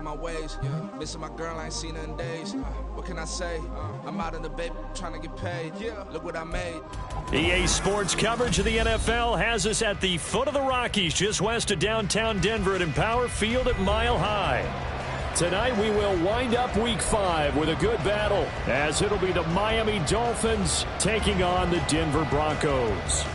my ways. Missing my girl, I ain't seen her in days. What can I say? I'm out in the baby, trying to get paid. Look what I made. EA Sports coverage of the NFL has us at the foot of the Rockies, just west of downtown Denver at Empower Field at Mile High. Tonight we will wind up Week 5 with a good battle, as it'll be the Miami Dolphins taking on the Denver Broncos.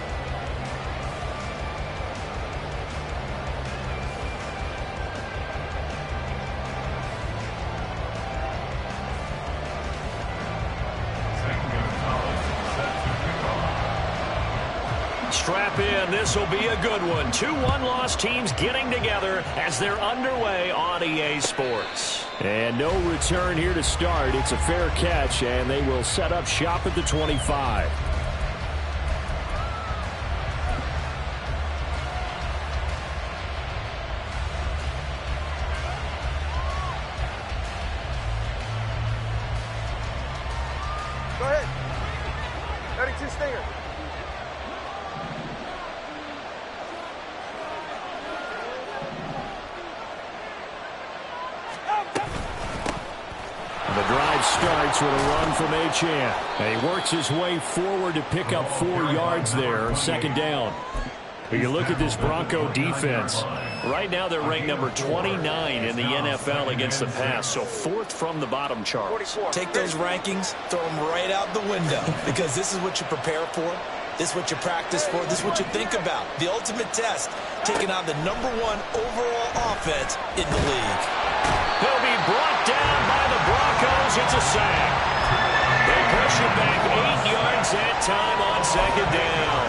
Strap in. This will be a good one. 2 one-loss teams getting together as they're underway on EA Sports. And no return here to start. It's a fair catch, and they will set up shop at the 25. Go ahead. 32 stinger. The drive starts with a run from Achane. And he works his way forward to pick up 4 yards there, second down. You look at this Bronco defense. Right now they're ranked number 29 in the NFL against the pass, so 4th from the bottom, Charles. Take those rankings, throw them right out the window, because this is what you prepare for. This is what you practice for. This is what you think about. The ultimate test, taking on the number 1 overall offense in the league. He'll be brought down by the Broncos. It's a sack. They push it back 8 yards that time on second down.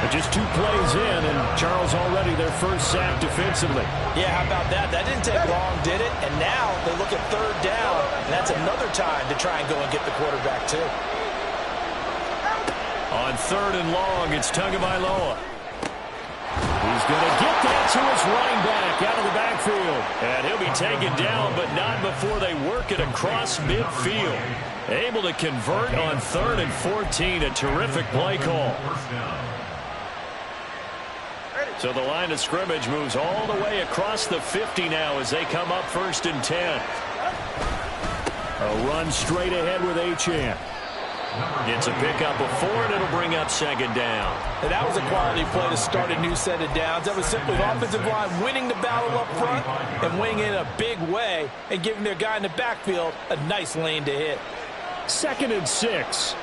But just 2 plays in, and Charles already their first sack defensively. Yeah, how about that? That didn't take long, did it? And now they look at 3rd down, and that's another time to try and go and get the quarterback, too. On 3rd and long, it's Tagovailoa. He's going to get that to his running back out of the backfield. And he'll be taken down, but not before they work it across midfield. Able to convert on 3rd and 14. A terrific play call. So the line of scrimmage moves all the way across the 50 now as they come up 1st and 10. A run straight ahead with Achane. It's a pickup of 4, and it'll bring up second down. And that was a quality play to start a new set of downs. That was simply the offensive line winning the battle up front and winning it in a big way and giving their guy in the backfield a nice lane to hit. 2nd and 6.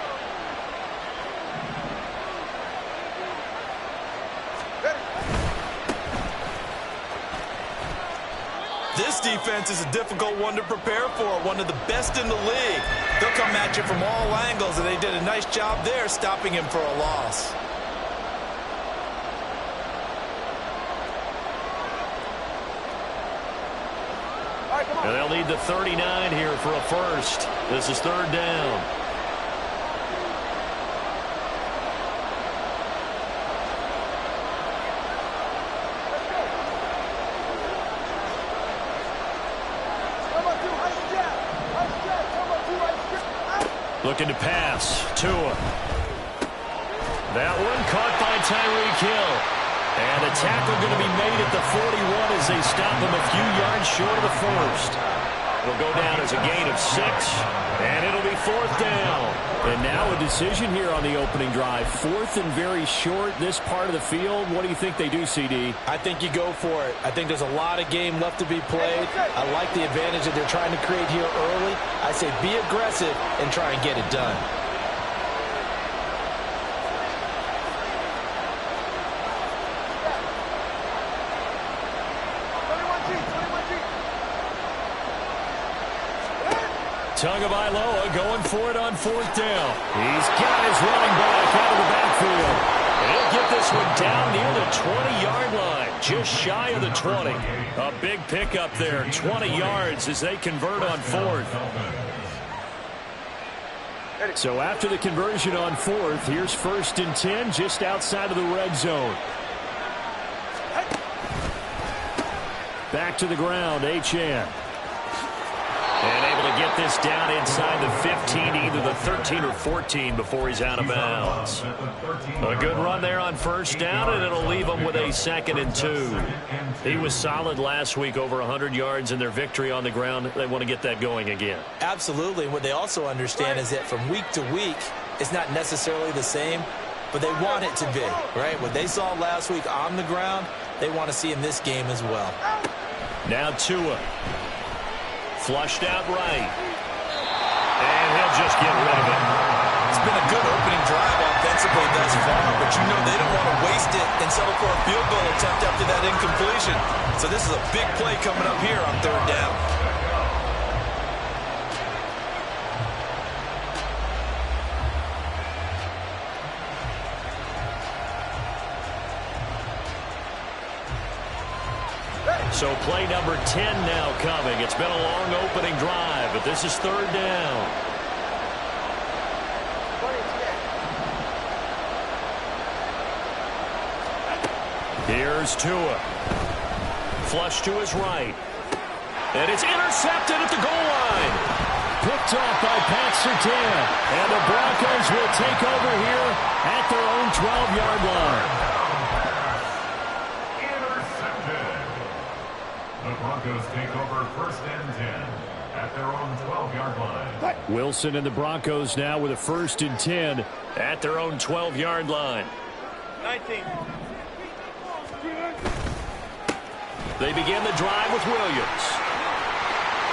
This defense is a difficult one to prepare for, one of the best in the league. They'll come at you from all angles, and they did a nice job there stopping him for a loss. And they'll need the 39 here for a first. This is 3rd down. Looking to pass. Tua. That one caught by Tyreek Hill. And a tackle going to be made at the 41 as they stop him a few yards short of the first. It'll go down as a gain of 6, and it'll be 4th down. And now a decision here on the opening drive. 4th and very short, this part of the field. What do you think they do, CD? I think you go for it. I think there's a lot of game left to be played. I like the advantage that they're trying to create here early. I say be aggressive and try and get it done. Tagovailoa going for it on 4th down. He's got his running back out of the backfield. And he'll get this one down near the 20-yard line, just shy of the 20. A big pickup there, 20 yards as they convert on 4th. So after the conversion on 4th, here's 1st and 10 just outside of the red zone. Back to the ground, Achane. And able to get get this down inside the 15, either the 13 or 14 before he's out of bounds. A good run there on first down, and it'll leave him with a 2nd and 2. He was solid last week, over 100 yards in their victory on the ground. They want to get that going again. Absolutely. What they also understand is that from week to week, it's not necessarily the same, but they want it to be, right? What they saw last week on the ground, they want to see in this game as well. Now Tua. Flushed out right. And he'll just get rid of it. It's been a good opening drive offensively thus far, but you know they don't want to waste it and settle for a field goal attempt after that incompletion. So this is a big play coming up here on 3rd down. So play number 10 now coming. It's been a long opening drive, but this is 3rd down. Here's Tua. Flush to his right. And it's intercepted at the goal line. Picked off by Pat Surtain. And the Broncos will take over here at their own 12-yard line. Broncos take over 1st and 10 at their own 12-yard line. Wilson and the Broncos now with a 1st and 10 at their own 12-yard line. 19. They begin the drive with Williams.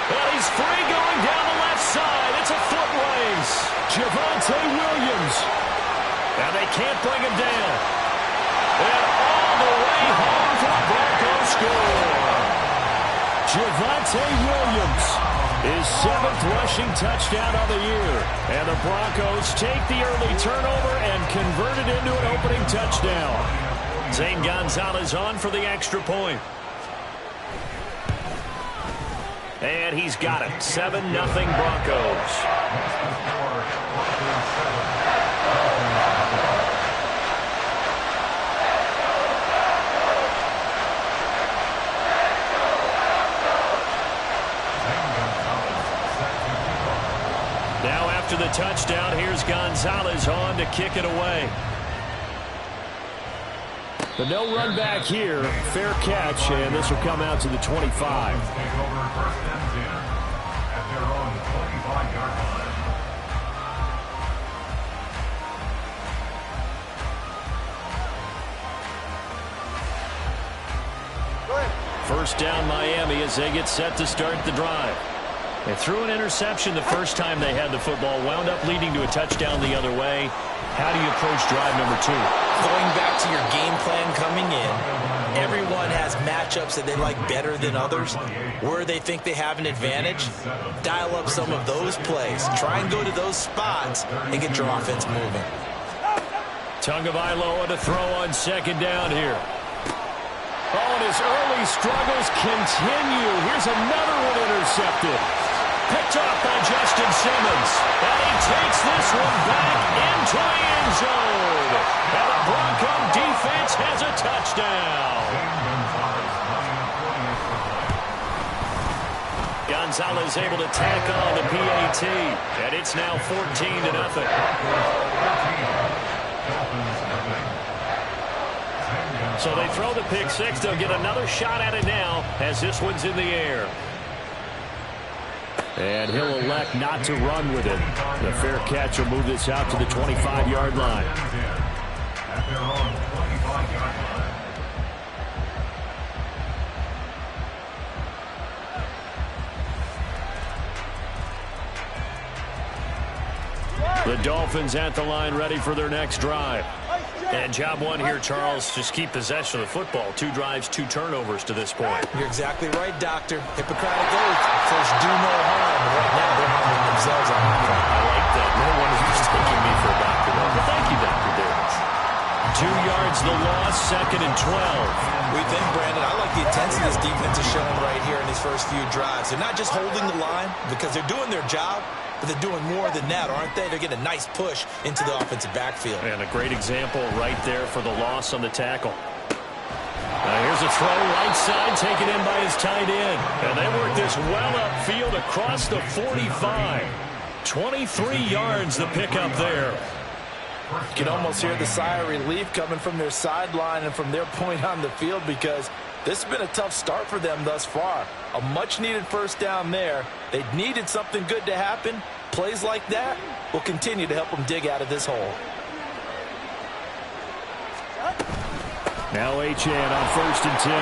And he's free going down the left side. It's a foot race. Javonte Williams. And they can't bring him down. And all the way home for the Broncos score. Javonte Williams, his 7th rushing touchdown of the year. And the Broncos take the early turnover and convert it into an opening touchdown. Zane Gonzalez on for the extra point. And he's got it. 7-0 Broncos. Now after the touchdown, here's Gonzalez on to kick it away. The no run back here, fair catch, and this will come out to the 25. First down Miami as they get set to start the drive. They threw an interception the first time they had the football, wound up leading to a touchdown the other way. How do you approach drive number 2? Going back to your game plan coming in, everyone has matchups that they like better than others. Where they think they have an advantage, dial up some of those plays. Try and go to those spots and get your offense moving. Tagovailoa to throw on 2nd down here. Oh, and his early struggles continue. Here's another one intercepted. Picked off by Justin Simmons. And he takes this one back into the end zone. And the Bronco defense has a touchdown. Gonzalez able to tack on the PAT. And it's now 14-0. So they throw the pick six. They'll get another shot at it now as this one's in the air. And he'll elect not to run with it. The fair catch will move this out to the 25-yard line. The Dolphins at the line ready for their next drive. And job one here, Charles, just keep possession of the football. 2 drives, 2 turnovers to this point. You're exactly right, Doctor. Hippocratic oath. First, do no harm. Right now, they're harming themselves on that front. I like that. No one is just taking me for a doctor. But thank you, Dr. Davis. 2 yards the loss, 2nd and 12. We think, Brandon, I like the intensity this defense is showing right here in these first few drives. They're not just holding the line because they're doing their job, but they're doing more than that, aren't they? They're getting a nice push into the offensive backfield. And a great example right there for the loss on the tackle. Here's a throw right side taken in by his tight end. And they work this well upfield across the 45. 23 yards the pickup there. You can almost hear the sigh of relief coming from their sideline and from their point on the field, because this has been a tough start for them thus far. A much-needed first down there. They needed something good to happen. Plays like that will continue to help them dig out of this hole. Now Achane on 1st and 10.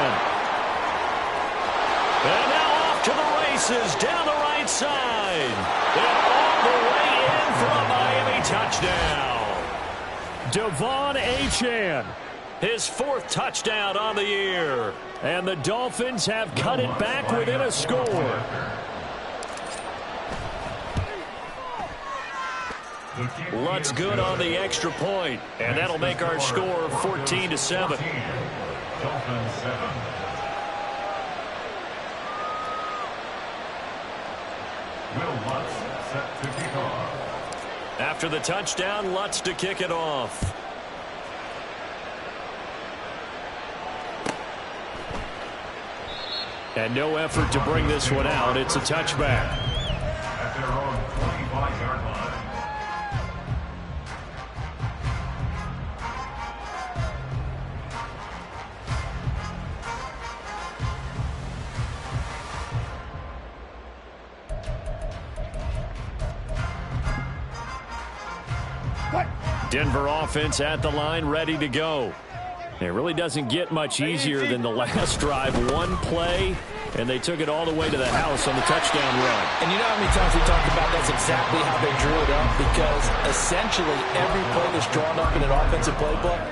And now off to the races down the right side. And all the way in for a Miami touchdown. Devon Achane, his 4th touchdown on the year. And the Dolphins have cut it back within a score. Lutt's good on the extra point, and that'll make our score 14-7. Dolphins 7. Will Lutz set to kick off. After the touchdown, Lutz to kick it off. And no effort to bring this one out. It's a touchback. At their own 25-yard line. Denver offense at the line, ready to go. It really doesn't get much easier than the last drive. One play, and they took it all the way to the house on the touchdown run. And you know how many times we talked about that's exactly how they drew it up, because essentially every play that's drawn up in an offensive playbook,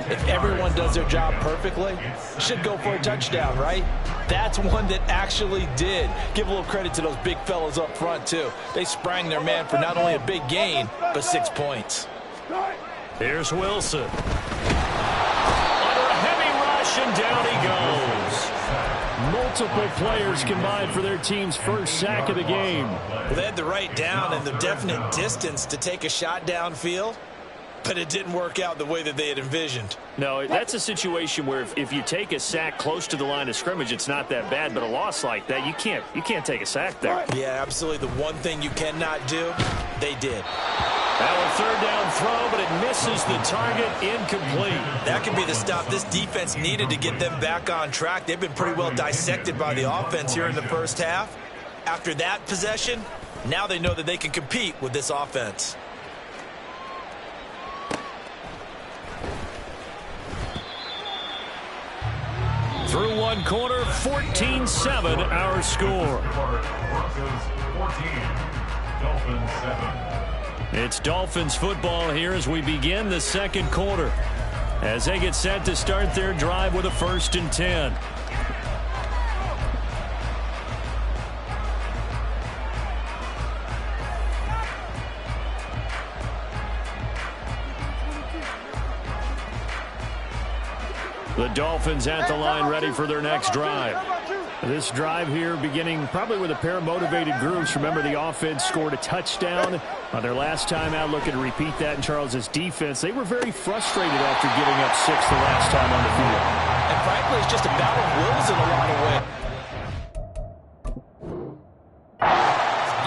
if everyone does their job perfectly, should go for a touchdown, right? That's one that actually did. Give a little credit to those big fellas up front, too. They sprang their man for not only a big gain, but 6 points. Here's Wilson. Under a heavy rush, and down he goes. Multiple players combined for their team's first sack of the game. Well, they had the right down and the definite distance to take a shot downfield, but it didn't work out the way that they had envisioned. No, that's a situation where if you take a sack close to the line of scrimmage, it's not that bad, but a loss like that, you can't take a sack there. Yeah, absolutely. The one thing you cannot do, they did. Now a 3rd down throw, but it misses the target, incomplete. That could be the stop this defense needed to get them back on track. They've been pretty well dissected by the offense here in the first half. After that possession, now they know that they can compete with this offense. Through one quarter, 14-7 our score. Broncos 14. Dolphins 7. It's Dolphins football here as we begin the 2nd quarter, as they get set to start their drive with a 1st and 10. The Dolphins at the line, ready for their next drive. This drive here beginning probably with a pair of motivated groups. Remember, the offense scored a touchdown on their last time out. Looking to repeat that in Charles's defense. They were very frustrated after giving up 6 the last time on the field. And frankly, it's just a battle of wills in a lot of ways.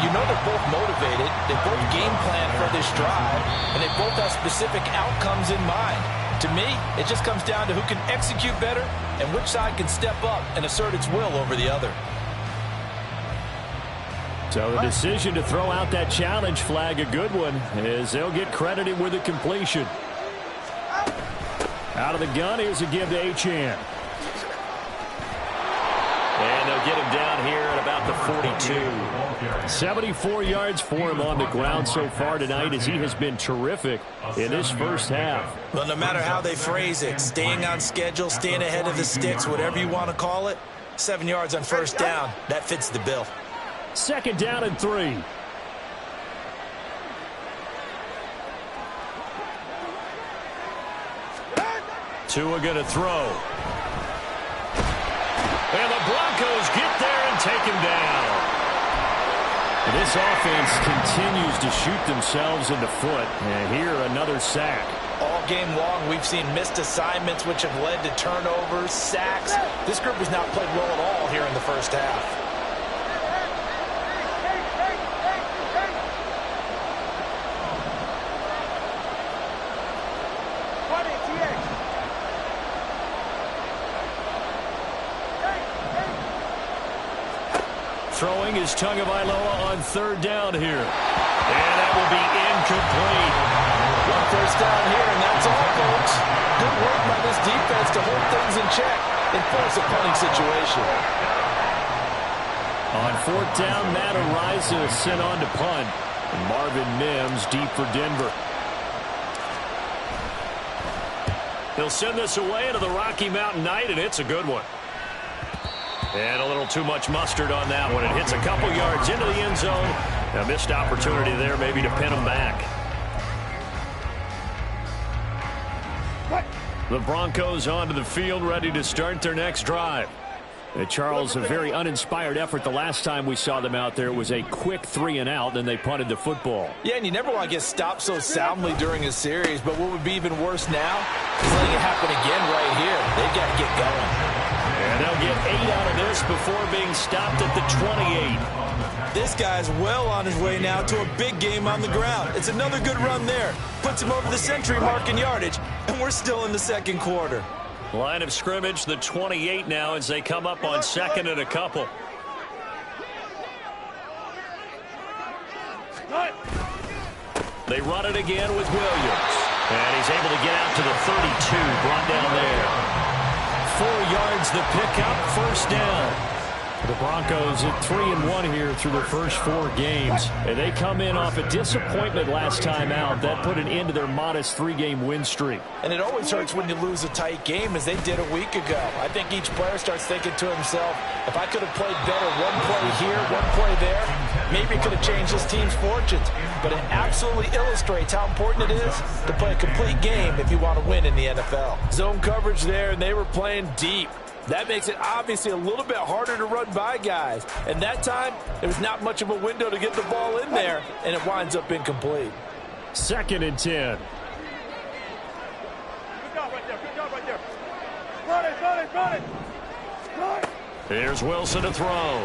You know they're both motivated. They both game plan for this drive, and they both have specific outcomes in mind. To me, it just comes down to who can execute better and which side can step up and assert its will over the other. So the decision to throw out that challenge flag, a good one, as they'll get credited with the completion. Out of the gun, here's a give to Achane. And they'll get him down here at about the 42. 74 yards for him on the ground so far tonight, as he has been terrific in this first half. Well, no matter how they phrase it, staying on schedule, staying ahead of the sticks, whatever you want to call it, 7 yards on 1st down, that fits the bill. 2nd down and 3. Tua going to throw. And the Broncos get there and take him down. This offense continues to shoot themselves in the foot. And here, another sack. All game long, we've seen missed assignments, which have led to turnovers, sacks. This group has not played well at all here in the first half. Throwing is Tagovailoa on third down here. And that will be incomplete. One first down here, and that's all, folks. Good work by this defense to hold things in check and force a punting situation. On fourth down, Matt Araiza is sent on to punt. And Marvin Mims deep for Denver. He'll send this away into the Rocky Mountain Night, and it's a good one. And a little too much mustard on that one. It hits a couple yards into the end zone. A missed opportunity there maybe to pin him back. The Broncos onto the field, ready to start their next drive. Charles, a very uninspired effort the last time we saw them out there. It was a quick 3-and-out, then they punted the football. Yeah, and you never want to get stopped so soundly during a series, but what would be even worse now is letting it happen again right here. They've got to get going. And they'll get 8 out of this before being stopped at the 28. This guy's well on his way now to a big game on the ground. It's another good run there. Puts him over the century mark in yardage, and we're still in the second quarter. Line of scrimmage, the 28 now as they come up on second and a couple. They run it again with Williams. And he's able to get out to the 32, brought down there. 4 yards the pickup, first down. The Broncos at 3-1 here through their first 4 games. And they come in off a disappointment last time out. That put an end to their modest 3-game win streak. And it always hurts when you lose a tight game, as they did a week ago. I think each player starts thinking to himself, if I could have played better one play here, one play there, maybe it could have changed this team's fortunes. But it absolutely illustrates how important it is to play a complete game if you want to win in the NFL. Zone coverage there, and they were playing deep. That makes it obviously a little bit harder to run by guys. And that time, there was not much of a window to get the ball in there, and it winds up incomplete. 2nd and 10. Good job right there. Good job right there. Run it. Here's Wilson to throw.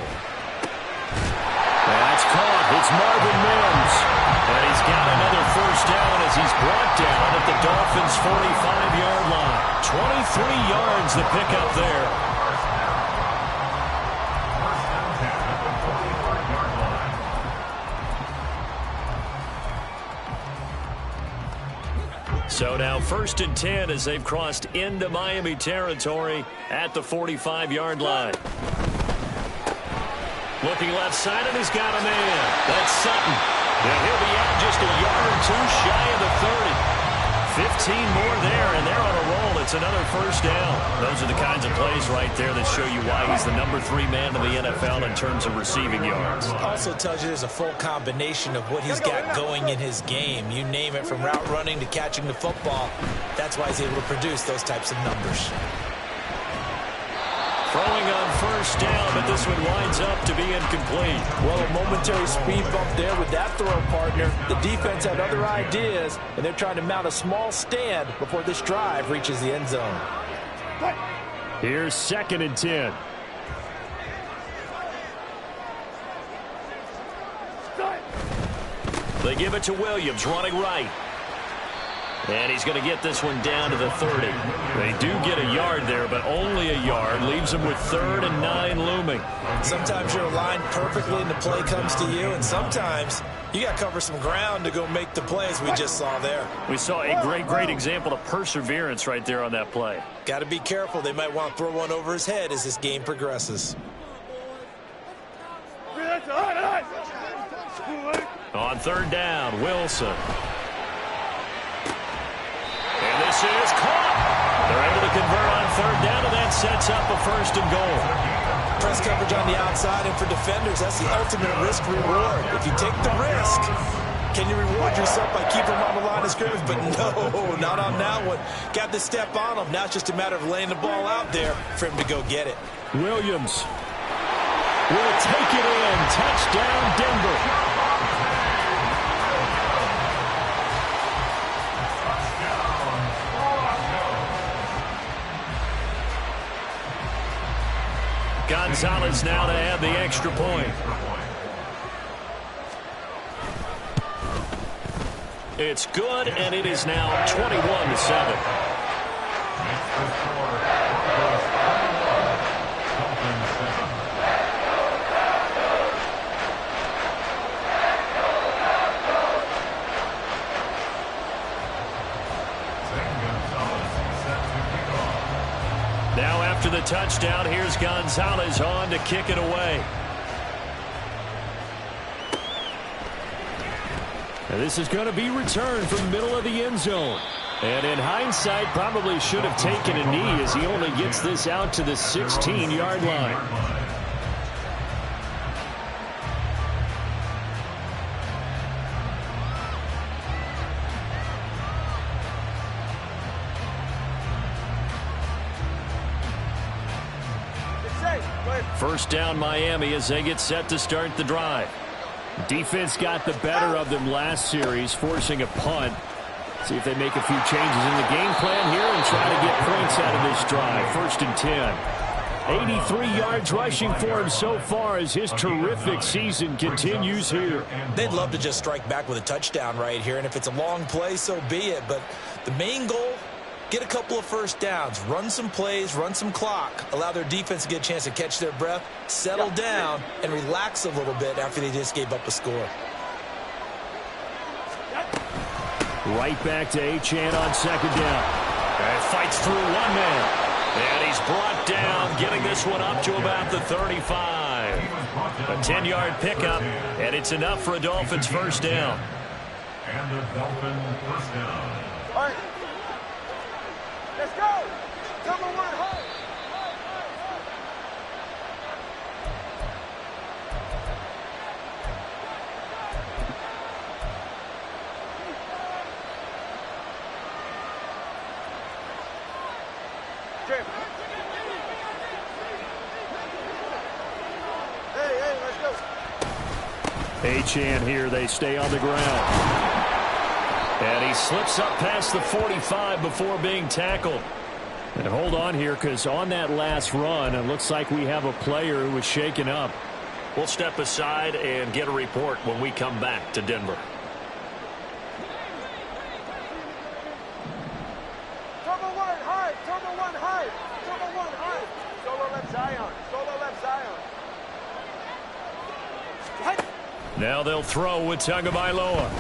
That's caught. It's Marvin Mims. And he's got another first down as he's brought down at the Dolphins' 45-yard line. 23 yards the pickup there. So now 1st and 10 as they've crossed into Miami territory at the 45-yard line. Looking left side, and he's got a man. That's Sutton. And he'll be out just a yard or two shy of the 30. 15 more there, and they're on a roll. It's another first down. Those are the kinds of plays right there that show you why he's the number 3 man in the NFL in terms of receiving yards. Also tells you there's a full combination of what he's got going in his game. You name it, from route running to catching the football. That's why he's able to produce those types of numbers. Throwing on first down, but this one winds up to be incomplete. Well, a momentary speed bump there with that throw, partner. The defense had other ideas, and they're trying to mount a small stand before this drive reaches the end zone. Here's 2nd and 10. They give it to Williams, running right. And he's going to get this one down to the 30. They do get a yard there, but only a yard. Leaves them with 3rd and 9 looming. Sometimes you're aligned perfectly and the play comes to you, and sometimes you got to cover some ground to go make the plays we just saw there. We saw a great example of perseverance right there on that play. Got to be careful. They might want to throw one over his head as this game progresses. On 3rd down, Wilson. And this is caught. They're able to convert on 3rd down, and that sets up a 1st and goal. Press coverage on the outside, and for defenders, that's the ultimate risk-reward. If you take the risk, can you reward yourself by keeping them on the line of scrimmage? But no, not on that one. Got the step on them. Now it's just a matter of laying the ball out there for him to go get it. Williams will take it in. Touchdown, Denver. Gonzalez now to add the extra point. It's good, and it is now 21-7. Now after the touchdown, here's Gonzalez on to kick it away. And this is going to be returned from middle of the end zone. And in hindsight, probably should have taken a knee as he only gets this out to the 16-yard line. First down Miami as they get set to start the drive. Defense got the better of them last series, forcing a punt. See if they make a few changes in the game plan here and try to get points out of this drive. First and 10. 83 yards rushing for him so far as his terrific season continues here. They'd love to just strike back with a touchdown right here, and if it's a long play, so be it. But the main goal, get a couple of first downs, run some plays, run some clock, allow their defense to get a chance to catch their breath, settle down, and relax a little bit after they just gave up a score. Right back to Achane on second down. And fights through one man. And he's brought down, getting this one up to about the 35. A 10-yard pickup, and it's enough for a Dolphins first down. And the Dolphins first down. All right. Let's go. Number one, hold. Hey, let's go. Achane here, they stay on the ground. And he slips up past the 45 before being tackled. And hold on here, because on that last run, it looks like we have a player who was shaken up. We'll step aside and get a report when we come back to Denver. Turbo one high. Turbo one high. Turbo one high. Solo left Zion. Solo left Zion. Now they'll throw with Tagovailoa.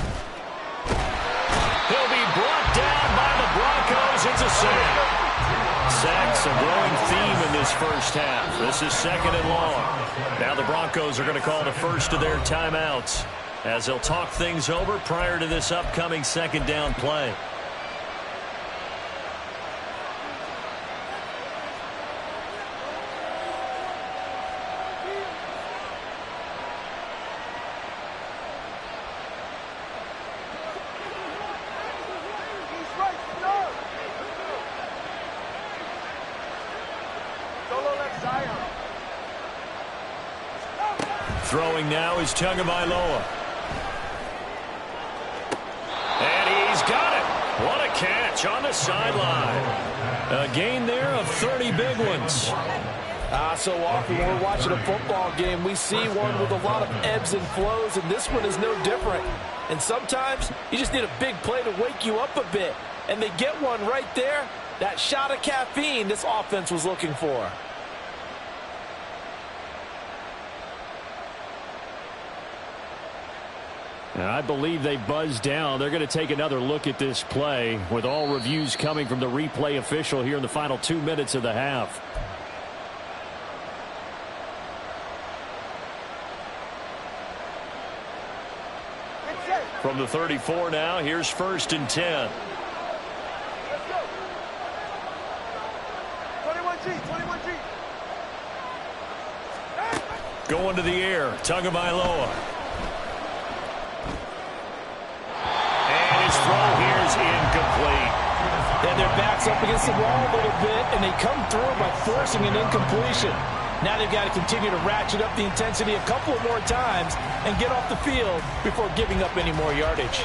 He'll be brought down by the Broncos. It's a sack. Sacks a growing theme in this first half. This is second and long. Now the Broncos are going to call the first of their timeouts as they'll talk things over prior to this upcoming second down play. Throwing now is Tagovailoa. And he's got it. What a catch on the sideline. A gain there of 30 big ones. So often when we're watching a football game, we see one with a lot of ebbs and flows, and this one is no different. And sometimes you just need a big play to wake you up a bit. And they get one right there. That shot of caffeine this offense was looking for. And I believe they buzzed down. They're going to take another look at this play with all reviews coming from the replay official here in the final 2 minutes of the half. From the 34 now, here's first and 10. Let's go. 21G. Going to the air, Tagovailoa. Throw here is incomplete. And their back's up against the wall a little bit, and they come through by forcing an incompletion. Now they've got to continue to ratchet up the intensity a couple more times and get off the field before giving up any more yardage.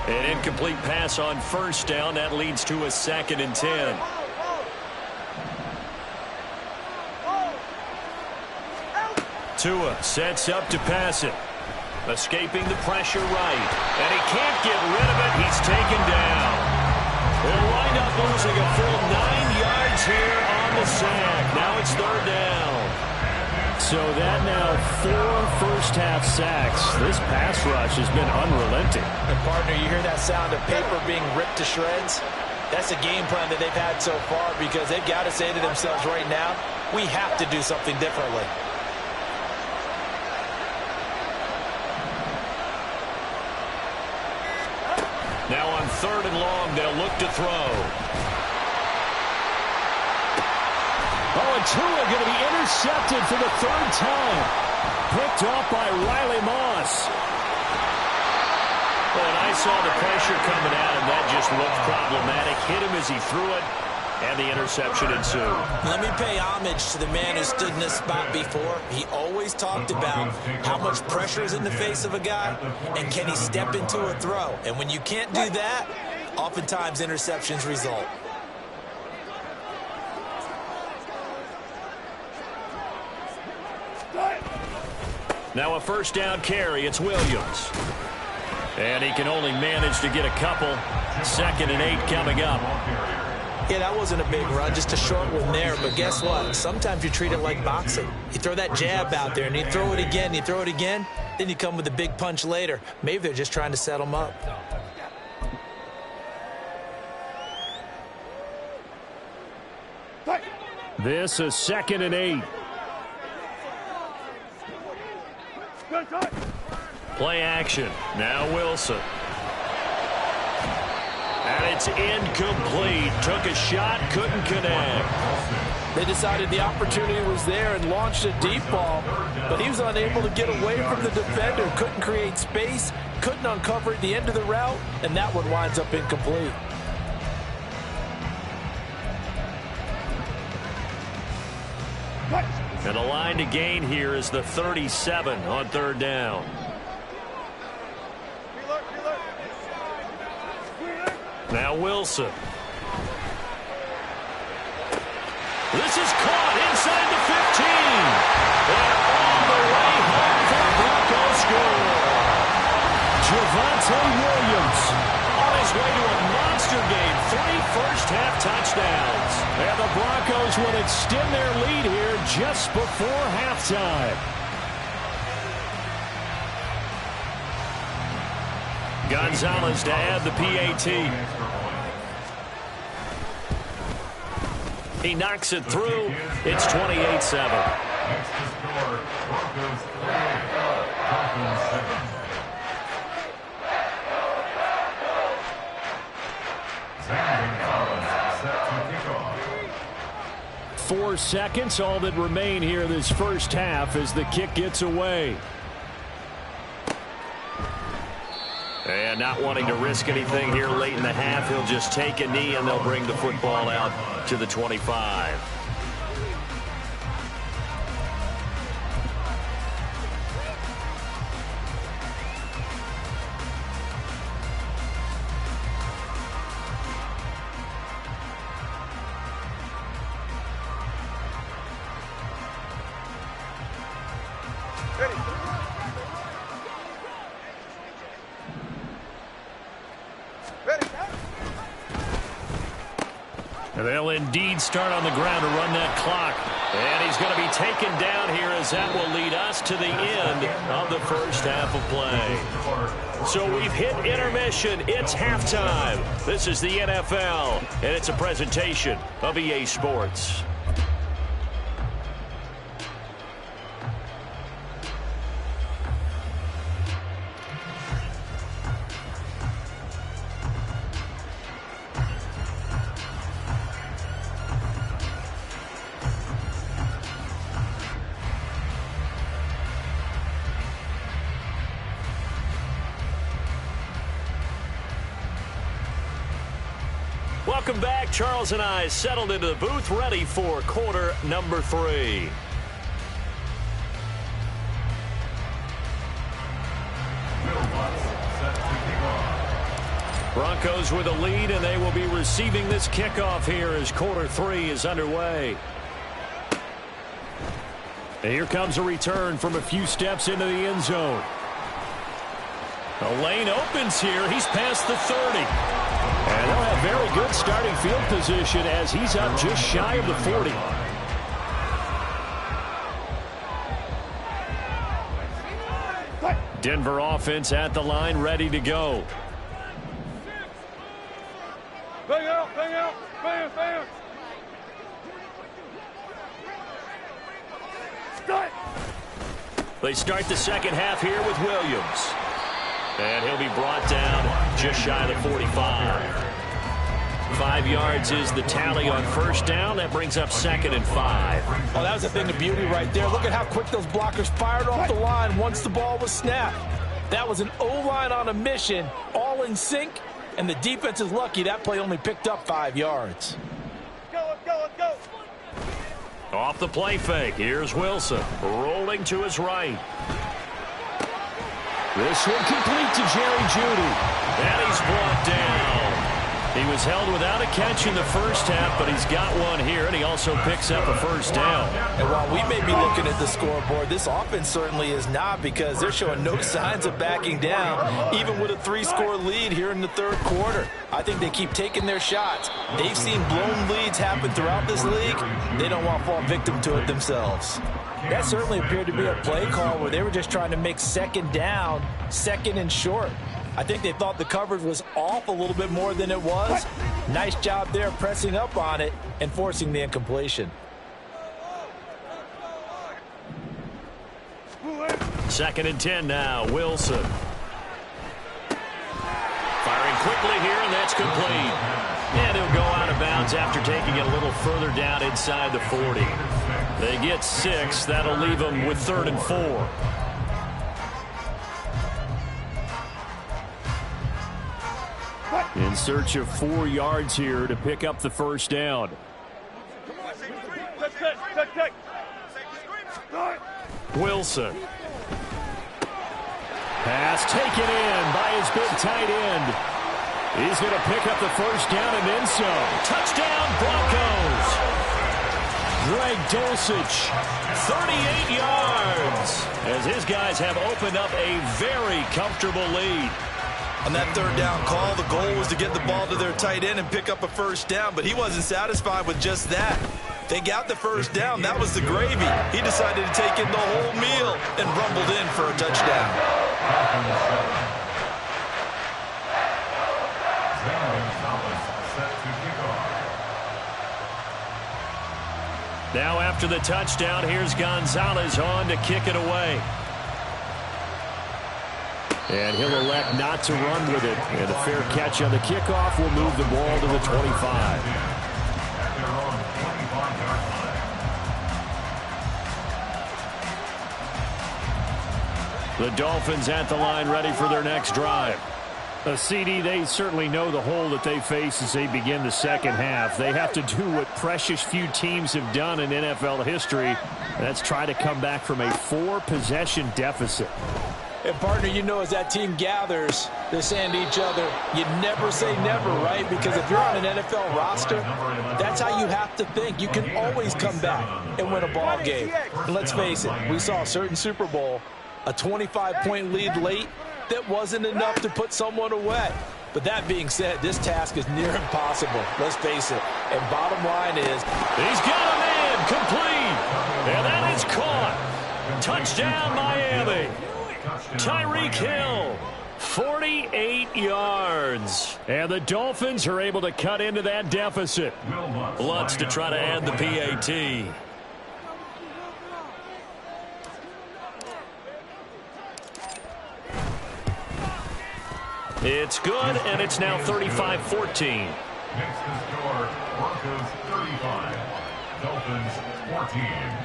An incomplete pass on first down. That leads to a 2nd and 10. Tua sets up to pass it. Escaping the pressure right. And he can't get rid of it. He's taken down. They'll wind up losing a full 9 yards here on the sack. Now it's 3rd down. So that now 4 first-half sacks. This pass rush has been unrelenting. And partner, you hear that sound of paper being ripped to shreds? That's a game plan that they've had so far because they've got to say to themselves right now, we have to do something differently. Now on 3rd and long, they'll look to throw. Oh, and Tua going to be intercepted for the 3rd time. Picked off by Riley Moss. Well, and I saw the pressure coming at him. That just looked problematic. Hit him as he threw it, and the interception ensued. Let me pay homage to the man who stood in this spot before. He always talked about how much pressure is in the face of a guy, and can he step into a throw. And when you can't do that, oftentimes interceptions result. Now a 1st down carry. It's Williams. And he can only manage to get a couple. 2nd and 8 coming up. Yeah, that wasn't a big run, just a short one there. But guess what? Sometimes you treat it like boxing. You throw that jab out there, and you throw it again, you throw it again, then you come with a big punch later. Maybe they're just trying to set them up. This is 2nd and 8. Play action. Now Wilson. And it's incomplete. Took a shot, couldn't connect. They decided the opportunity was there and launched a deep ball, but he was unable to get away from the defender. Couldn't create space, couldn't uncover at the end of the route, and that one winds up incomplete. And the line to gain here is the 37 on 3rd down. Now Wilson. This is caught inside the 15. And all the way home for the Broncos score. Javonte Williams On his way to a monster game. 3 first-half touchdowns. and the Broncos will extend their lead here just before halftime. Gonzalez to add the PAT. He knocks it through. It's 28-7. Next to score, Broncos 38, Dolphins 7. Set to kick off. 4 seconds, all that remain here this first half as the kick gets away. And not wanting to risk anything here late in the half, he'll just take a knee and they'll bring the football out to the 25. They'll indeed start on the ground to run that clock. And he's going to be taken down here as that will lead us to the end of the first half of play. So we've hit intermission. It's halftime. This is the NFL, and it's a presentation of EA Sports. Welcome back. Charles and I settled into the booth, ready for quarter number 3. Broncos with a lead, and they will be receiving this kickoff here as quarter 3 is underway. And here comes a return from a few steps into the end zone. The lane opens here. He's past the 30. And they'll have very good starting field position as he's up just shy of the 40. Denver offense at the line, ready to go. Bang out, bang out, bang, bang. Start. They start the second half here with Williams. And he'll be brought down just shy of the 45. 5 yards is the tally on first down. That brings up 2nd and 5. Oh, that was a thing of beauty right there. Look at how quick those blockers fired off the line once the ball was snapped. That was an O-line on a mission, all in sync, and the defense is lucky that play only picked up 5 yards. Let's go, let's go. Off the play fake, here's Wilson, rolling to his right. This one complete to Jerry Jeudy. And he's brought down. He was held without a catch in the first half, but he's got one here, and he also picks up a first down. And while we may be looking at the scoreboard, this offense certainly is not, because they're showing no signs of backing down, even with a 3-score lead here in the third quarter. I think they keep taking their shots. They've seen blown leads happen throughout this league. They don't want to fall victim to it themselves. That certainly appeared to be a play call where they were just trying to make second down, second and short. I think they thought the coverage was off a little bit more than it was. Nice job there pressing up on it and forcing the incompletion. 2nd and 10 now, Wilson. Firing quickly here, and that's complete. And he'll go out of bounds after taking it a little further down inside the 40. They get 6. That'll leave them with 3rd and 4. In search of 4 yards here to pick up the first down. Wilson. Pass taken in by his big tight end. He's going to pick up the first down and then some. Touchdown, Broncos. Greg Dulcich, 38 yards, as his guys have opened up a very comfortable lead. On that third down call, the goal was to get the ball to their tight end and pick up a first down, but he wasn't satisfied with just that. They got the first down. That was the gravy. He decided to take in the whole meal and rumbled in for a touchdown. Now after the touchdown, here's Gonzalez on to kick it away. And he'll elect not to run with it. And a fair catch on the kickoff will move the ball to the 25. The Dolphins at the line, ready for their next drive. CD, they certainly know the hole that they face as they begin the second half. They have to do what precious few teams have done in NFL history. That's try to come back from a 4-possession deficit. And, partner, you know, as that team gathers, they're saying to each other, you never say never, right? Because if you're on an NFL roster, that's how you have to think. You can always come back and win a ball game. And let's face it, we saw a certain Super Bowl, a 25-point lead late that wasn't enough to put someone away. But that being said, this task is near impossible. Let's face it. And bottom line is, he's got a man complete. And that is caught. Touchdown, Miami. Tyreek Hill, 48 yards. And the Dolphins are able to cut into that deficit. Lutz to try to add the PAT. It's good, and it's now 35-14. Next to score, Broncos 35, Dolphins 14.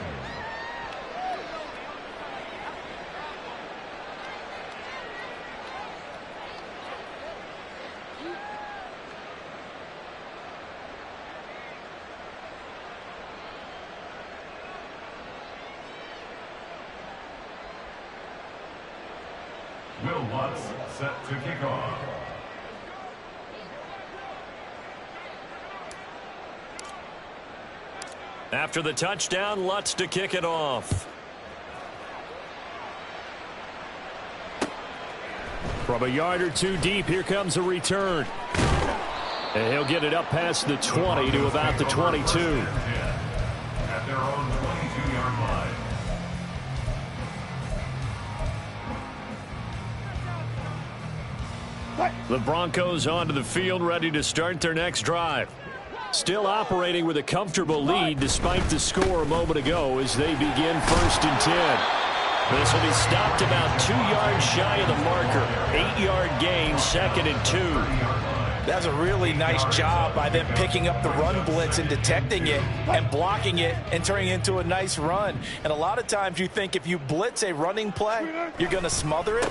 Will Lutz set to kick off. After the touchdown, Lutz to kick it off. From a yard or two deep, here comes a return. And he'll get it up past the 20 to about the 22. At their own 22-yard line. The Broncos onto the field, ready to start their next drive. Still operating with a comfortable lead despite the score a moment ago as they begin 1st and 10. This will be stopped about 2 yards shy of the marker. 8-yard gain, 2nd and 2. That's a really nice job by them picking up the run blitz and detecting it and blocking it and turning it into a nice run. And a lot of times you think if you blitz a running play, you're going to smother it.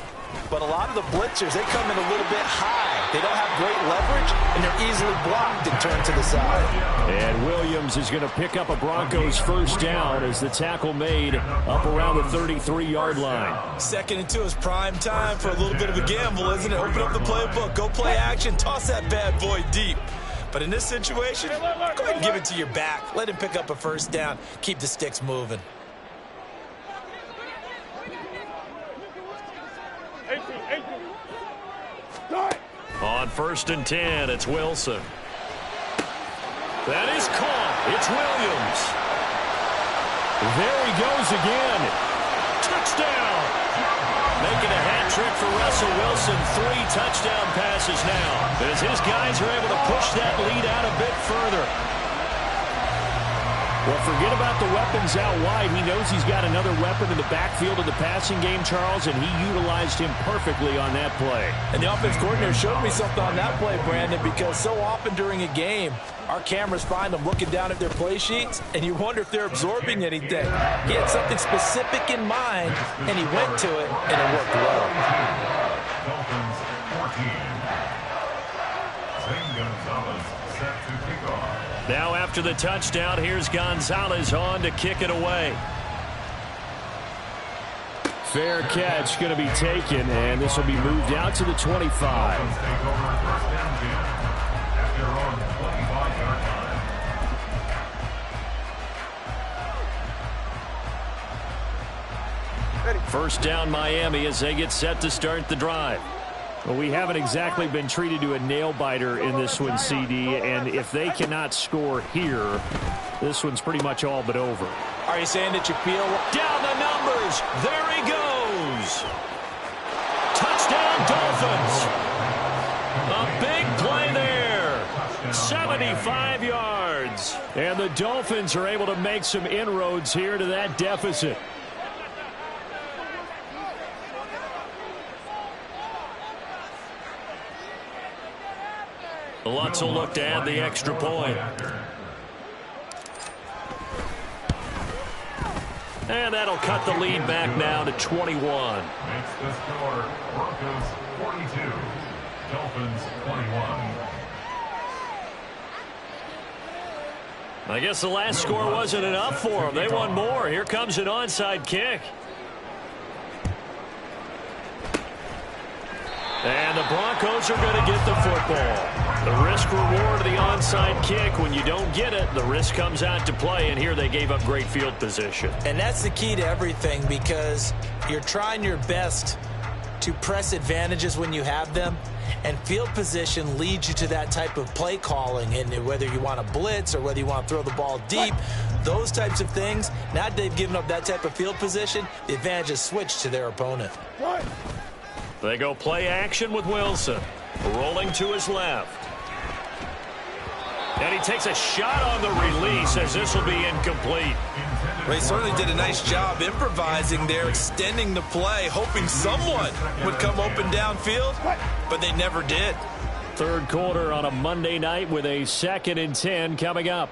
But a lot of the blitzers, they come in a little bit high. They don't have great leverage, and they're easily blocked and turned to the side. And Williams is going to pick up a Broncos 1st down as the tackle made up around the 33-yard line. 2nd and 2 is prime time for a little bit of a gamble, isn't it? Open up the playbook, go play action, toss that bad boy deep. But in this situation, go ahead and give it to your back. Let him pick up a 1st down. Keep the sticks moving. On 1st and 10, it's Wilson. That is caught. It's Williams. There he goes again. Touchdown. Making a hat trick for Russell Wilson. 3 touchdown passes now as his guys are able to push that lead out a bit further. Well, forget about the weapons out wide. He knows he's got another weapon in the backfield of the passing game, Charles, and he utilized him perfectly on that play. And the offense coordinator showed me something on that play, Brandon, because so often during a game, our cameras find them looking down at their play sheets, and you wonder if they're absorbing anything. He had something specific in mind, and he went to it, and it worked well. Dolphins 14. Zane Gonzalez set to kick off. Now after the touchdown, here's Gonzalez on to kick it away. Fair catch going to be taken, and this will be moved out to the 25. Dolphins take over 1st and 10 at their own 25-yard line. 1st down Miami as they get set to start the drive. Well, we haven't exactly been treated to a nail-biter in this one, CD, and if they cannot score here, this one's pretty much all but over. Are you saying that you feel Down the numbers. There he goes. Touchdown, Dolphins. A big play there. 75 yards. And the Dolphins are able to make some inroads here to that deficit. Lutz will look to add the extra point. And that'll cut the lead back now to 21. Makes the score Broncos 42, Dolphins 21. I guess the last score wasn't enough for them. They won more. Here comes an onside kick. And the Broncos are going to get the football. The risk-reward of the onside kick, when you don't get it, the risk comes out to play, and here they gave up great field position. And that's the key to everything, because you're trying your best to press advantages when you have them, and field position leads you to that type of play calling. And whether you want to blitz or whether you want to throw the ball deep, those types of things, now that they've given up that type of field position, the advantage is switched to their opponent. They go play action with Wilson, rolling to his left. And he takes a shot on the release as this will be incomplete. Well, he certainly did a nice job improvising there, extending the play, hoping someone would come open downfield, but they never did. 3rd quarter on a Monday night with a 2nd and 10 coming up.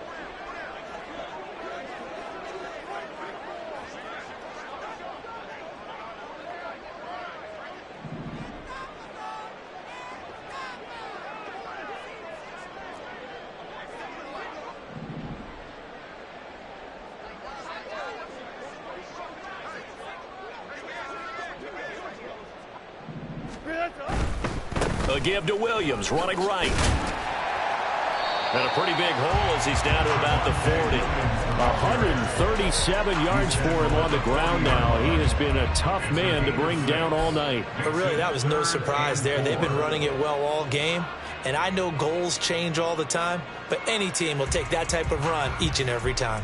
A give to Williams, running right. And a pretty big hole as he's down to about the 40. 137 yards for him on the ground now. He has been a tough man to bring down all night. But really, that was no surprise there. They've been running it well all game. And I know goals change all the time, but any team will take that type of run each and every time.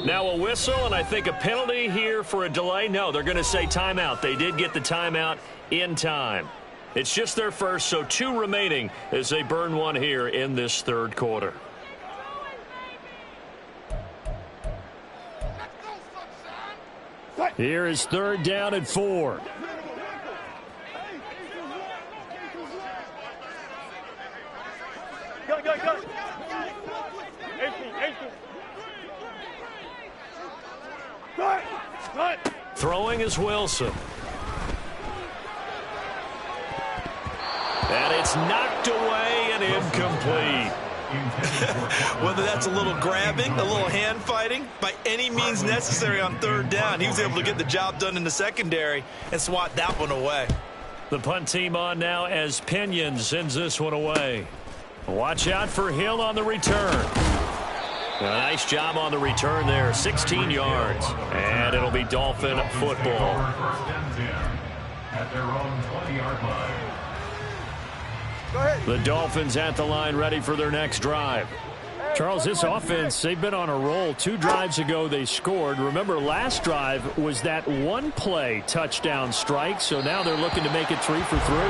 Now a whistle, and I think a penalty here for a delay. No, they're going to say timeout. They did get the timeout in time. It's just their first, so 2 remaining as they burn one here in this third quarter. Here is 3rd down and 4. Go. Throwing is Wilson. And it's knocked away and incomplete. Whether that's a little grabbing, a little hand fighting, by any means necessary on 3rd down, he was able to get the job done in the secondary and swat that one away. The punt team on now as Pinion sends this one away. Watch out for Hill on the return. A nice job on the return there, 16 yards. And it'll be Dolphin football. At their own 20-yard line. The Dolphins at the line, ready for their next drive. Charles, this offense, they've been on a roll. 2 drives ago they scored. Remember, last drive was that 1-play touchdown strike, so now they're looking to make it 3 for 3. You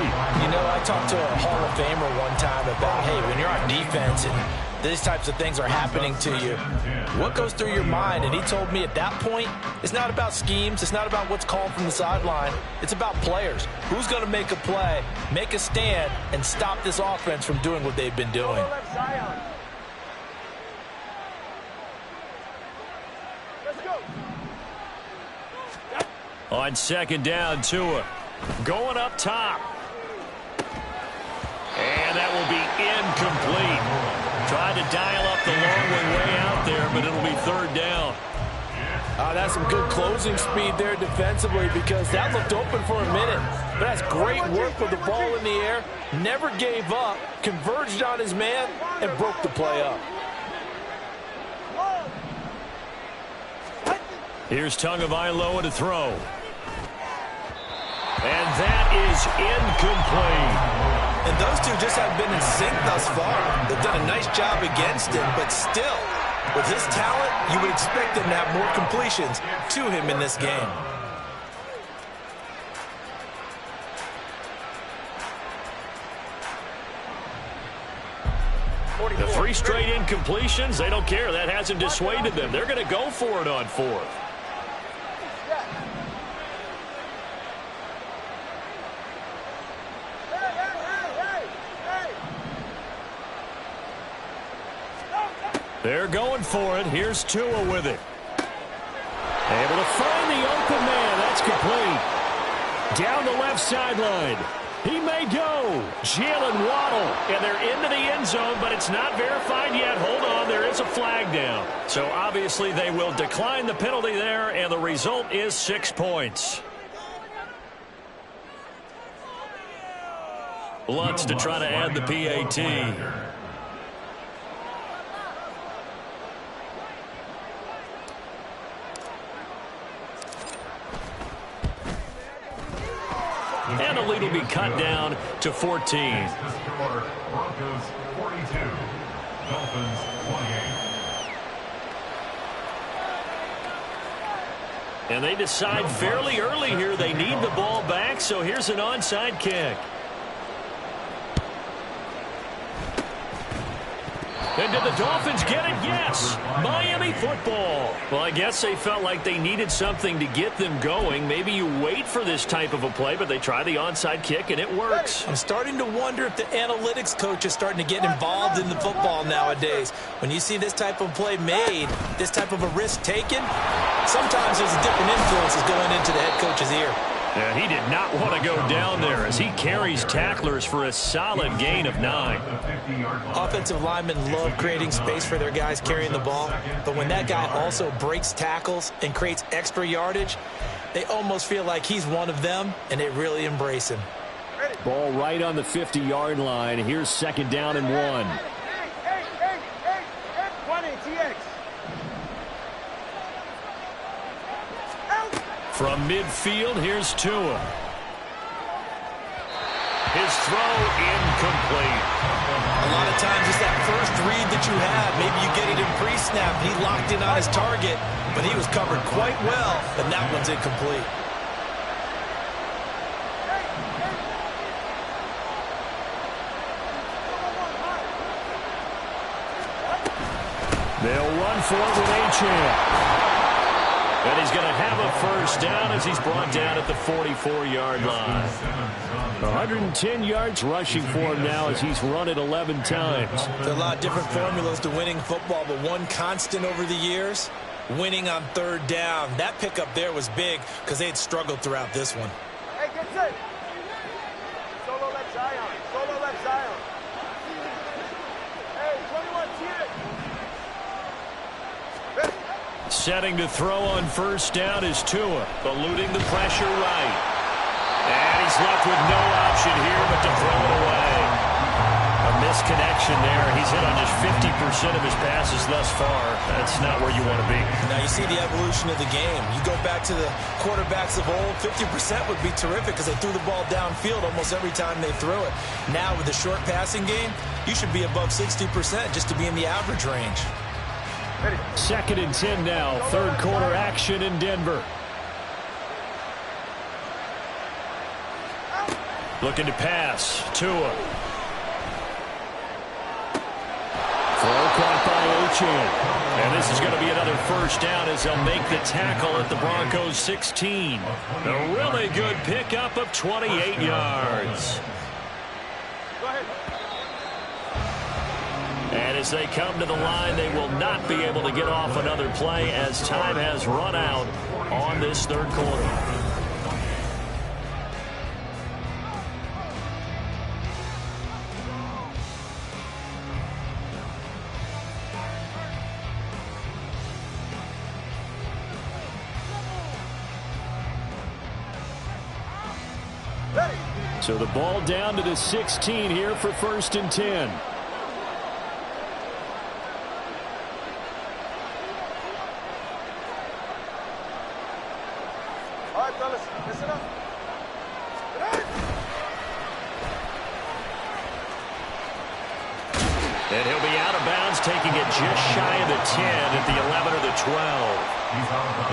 know, I talked to a Hall of Famer one time about, hey, when you're on defense and these types of things are happening to you, what goes through your mind? And he told me at that point, it's not about schemes. It's not about what's called from the sideline. It's about players. Who's going to make a play, make a stand, and stop this offense from doing what they've been doing? On 2nd down, Tua going up top. And that will be incomplete. Tried to dial up the long one way out there, but it'll be 3rd down. That's some good closing speed there defensively, because that looked open for a minute. But that's great work with the ball in the air. Never gave up, converged on his man, and broke the play up. Here's Tagovailoa to throw. And that is incomplete. And those two just haven't been in sync thus far. They've done a nice job against him, but still, with his talent, you would expect him to have more completions to him in this game. The 3 straight incompletions, they don't care. That hasn't dissuaded them. They're going to go for it on 4th. They're going for it. Here's Tua with it. Able to find the open man. That's complete. Down the left sideline. He may go. Jalen Waddle. And they're into the end zone, but it's not verified yet. Hold on. There is a flag down. So obviously they will decline the penalty there, and the result is 6 points. Lutz to try to add the PAT. And the lead will be cut down to 14. Broncos 42, Dolphins 28. And they decide fairly early here they need the ball back, so here's an onside kick. And And did the Dolphins get it? Yes. Miami football. Well, I guess they felt like they needed something to get them going. Maybe you wait for this type of a play, but they try the onside kick, and it works. I'm starting to wonder if the analytics coach is starting to get involved in the football nowadays. When you see this type of play made, this type of a risk taken, sometimes there's a different influences going into the head coach's ear. Yeah, he did not want to go down there as he carries tacklers for a solid gain of 9. Offensive linemen love creating space for their guys carrying the ball, but when that guy also breaks tackles and creates extra yardage, they almost feel like he's one of them, and they really embrace him. Ball right on the 50-yard line. Here's 2nd down and 1. From midfield, here's Tua. His throw incomplete. A lot of times it's that first read that you have. Maybe you get it in pre-snap. He locked in on his target, but he was covered quite well, and that one's incomplete. They'll run for it with Achane. And he's going to have a first down as he's brought down at the 44-yard line. 110 yards rushing for him now as he's run it 11 times. There's a lot of different formulas to winning football, but one constant over the years, winning on 3rd down. That pickup there was big because they had struggled throughout this one. Hey, get set. Solo left Zion. Solo left Zion. Hey, 21 cheer. Setting to throw on first down is Tua, eluding the pressure right. And he's left with no option here but to throw it away. A misconnection there. He's hit on just 50% of his passes thus far. That's not where you want to be. Now you see the evolution of the game. You go back to the quarterbacks of old, 50% would be terrific because they threw the ball downfield almost every time they threw it. Now with the short passing game, you should be above 60% just to be in the average range. 2nd and 10 now. 3rd quarter action in Denver. Looking to pass. Tua. Throw caught by Achane. And this is going to be another first down as they'll make the tackle at the Broncos 16. A really good pickup of 28 yards. Go ahead. And as they come to the line, they will not be able to get off another play as time has run out on this 3rd quarter. So the ball down to the 16 here for 1st and 10. All right, fellas, listen up. And he'll be out of bounds, taking it just shy of the 10 at the 11 or the 12.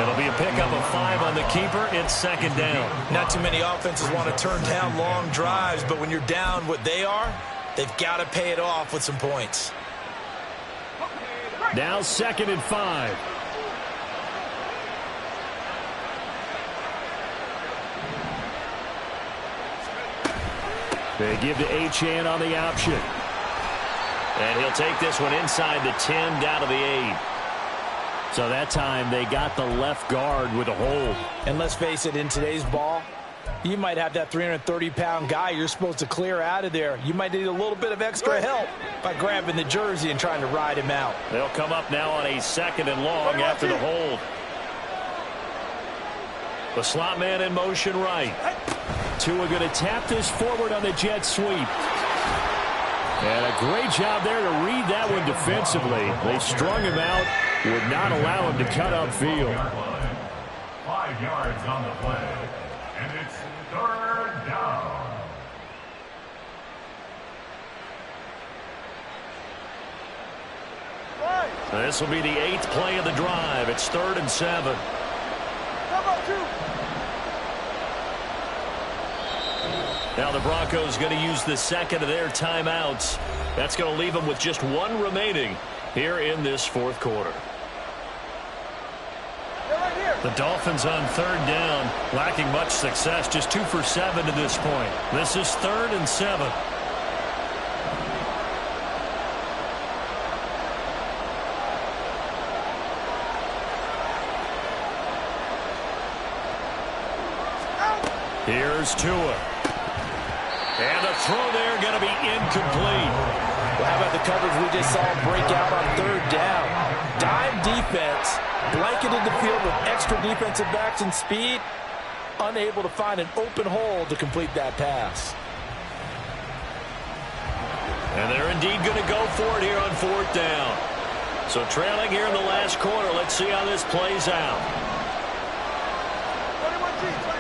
It'll be a pickup of 5 on the keeper. It's 2nd down. Not too many offenses want to turn down long drives, but when you're down what they are, they've got to pay it off with some points. Now 2nd and 5. They give to Achane on the option. And he'll take this one inside the 10 down to the 8. So that time they got the left guard with a hold. And let's face it, in today's ball, you might have that 330-pound guy you're supposed to clear out of there. You might need a little bit of extra help by grabbing the jersey and trying to ride him out. They'll come up now on a 2nd and long after the hold. The slot man in motion right. Tua going to tap this forward on the jet sweep. And a great job there to read that one defensively. They strung him out, would not allow him to cut upfield. 5 yards on the play, and it's 3rd down. This will be the 8th play of the drive. It's 3rd and 7. Now the Broncos going to use the second of their timeouts. That's going to leave them with just one remaining here in this fourth quarter. The Dolphins on third down, lacking much success, just 2 for 7 to this point. This is 3rd and 7. Here's Tua. And the throw there going to be incomplete. Well, how about the coverage we just saw break out on third down? Dime defense, blanketed the field with extra defensive backs and speed, unable to find an open hole to complete that pass. And they're indeed going to go for it here on fourth down. So trailing here in the last quarter, let's see how this plays out. 21G.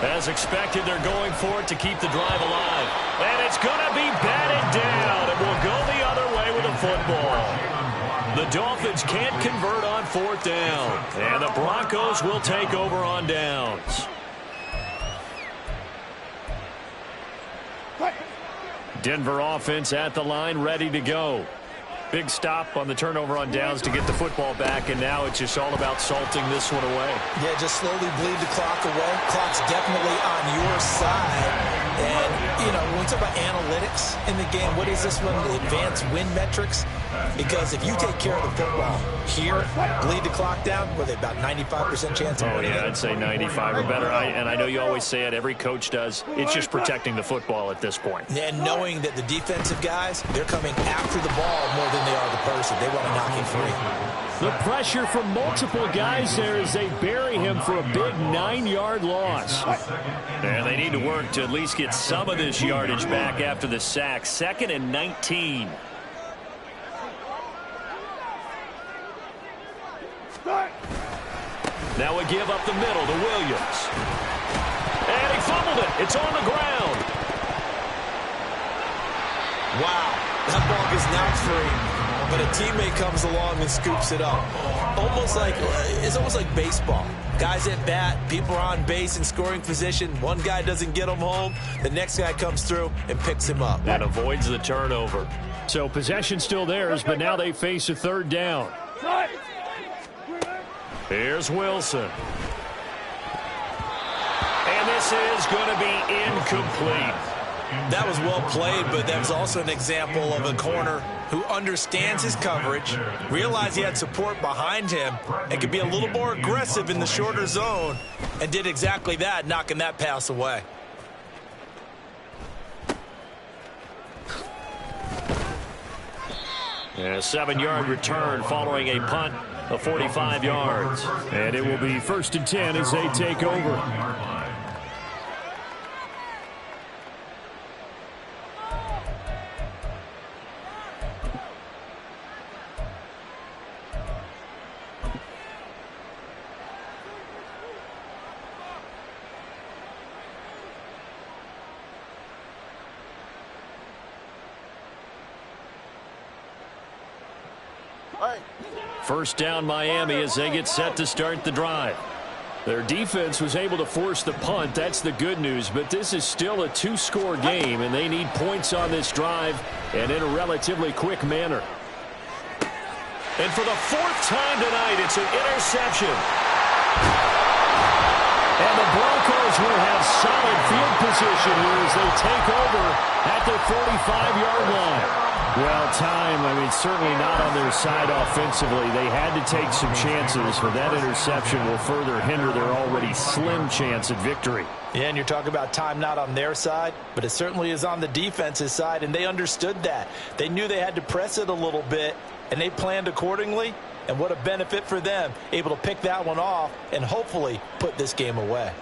As expected, they're going for it to keep the drive alive. And it's going to be batted down. It will go the other way with a football. The Dolphins can't convert on fourth down. And the Broncos will take over on downs. Denver offense at the line, ready to go. Big stop on the turnover on downs to get the football back, and now it's just all about salting this one away. Yeah, just slowly bleed the clock away. Clock's definitely on your side. And, you know, when we talk about analytics in the game, what is this one? Advanced win metrics? Because if you take care of the football here, bleed the clock down, were they about 95% chance of winning? Oh, yeah, I'd say 95 or better. And I know you always say it, every coach does. It's just protecting the football at this point. And knowing that the defensive guys, they're coming after the ball more than they are the person. They want to knock it free. The pressure from multiple guys there as they bury him for a big 9-yard loss. And they need to work to at least get some of this yardage back after the sack. 2nd and 19. Now we give up the middle to Williams. And he fumbled it. It's on the ground. Wow, that ball gets knocked free. But a teammate comes along and scoops it up. It's almost like baseball. Guys at bat, people are on base in scoring position. One guy doesn't get him home. The next guy comes through and picks him up. And avoids the turnover. So possession still theirs, but now they face a third down. Here's Wilson. And this is going to be incomplete. That was well played, but that was also an example of a corner who understands his coverage, realized he had support behind him, and could be a little more aggressive in the shorter zone, and did exactly that, knocking that pass away. And a 7-yard return following a punt of 45 yards. And it will be 1st and 10 as they take over. First down Miami as they get set to start the drive. Their defense was able to force the punt. That's the good news. But this is still a 2-score game, and they need points on this drive and in a relatively quick manner. And for the 4th time tonight, it's an interception. And the Broncos will have solid field position here as they take over at their 45-yard line. Well, time, certainly not on their side offensively. They had to take some chances, but that interception will further hinder their already slim chance at victory. Yeah, and you're talking about time not on their side, but it certainly is on the defense's side, and they understood that. They knew they had to press it a little bit, and they planned accordingly, and what a benefit for them, able to pick that one off and hopefully put this game away.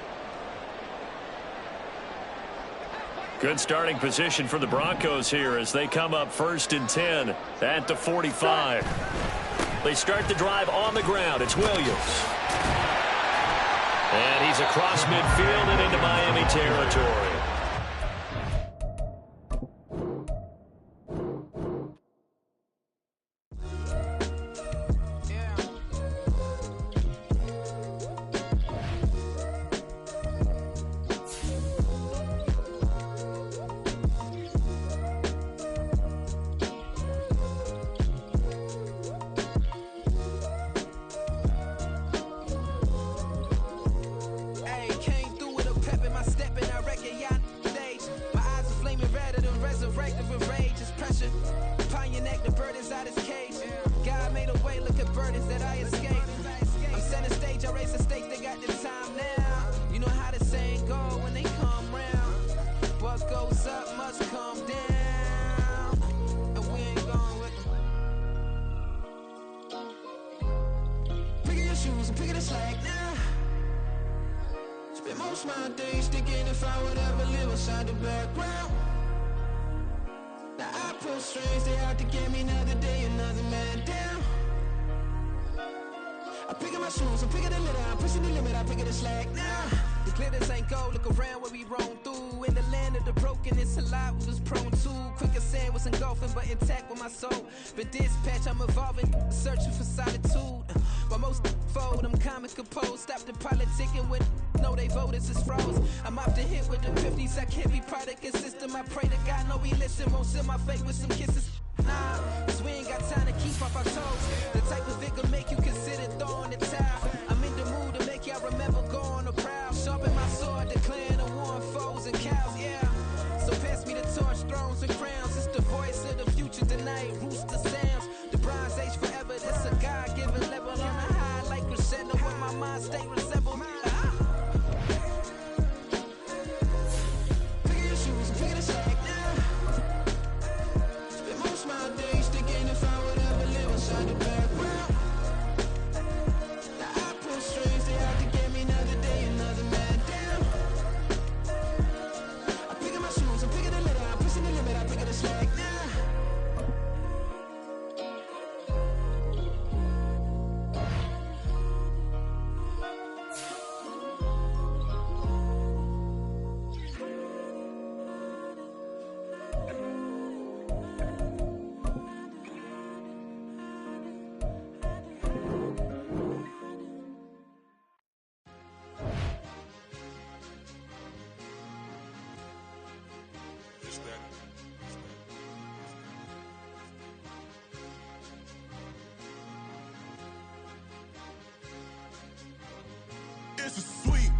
Good starting position for the Broncos here as they come up 1st and 10 at the 45. They start the drive on the ground. It's Williams. And he's across midfield and into Miami territory. most my days thinking if I would ever live inside the background. Now I pull strings, they out to get me another day, another man down. I'm picking my shoes, I'm picking the litter, I'm pushing the limit, I'm picking the slack now. The glitters ain't gold, look around where we roam through. In the land of the broken, it's a lot we was prone to. Quick as sand was engulfing, but intact with my soul. Been dispatched, I'm evolving, searching for solitude. But most fold, I'm calm and composed. Stop the politicking when know they voters is froze. I'm off the hit with the 50s, I can't be product and system. I pray to God, no he listen, won't send my fate with some kisses. Nah, cause we ain't got time to keep off our toes. The type of vigor make you consider throwing the towel. I'm in the mood to make y'all remember going to proud. Sharpen my sword, declaring the war on foes and cows, yeah. So pass me the torch, thrones and crowns. It's the voice of the future tonight, rooster sounds. The bronze age forever, this a God-given level. On a high like crescendo when my mind state resemble. Picking your shoes, I'm picking the slack now. Spend most my days thinking if I would ever live inside the background. Now I pull strings, they out to get me another day, another man down. I'm picking my shoes, I'm picking the litter, I'm pushing the limit, I'm picking the slack now. It's a sweep.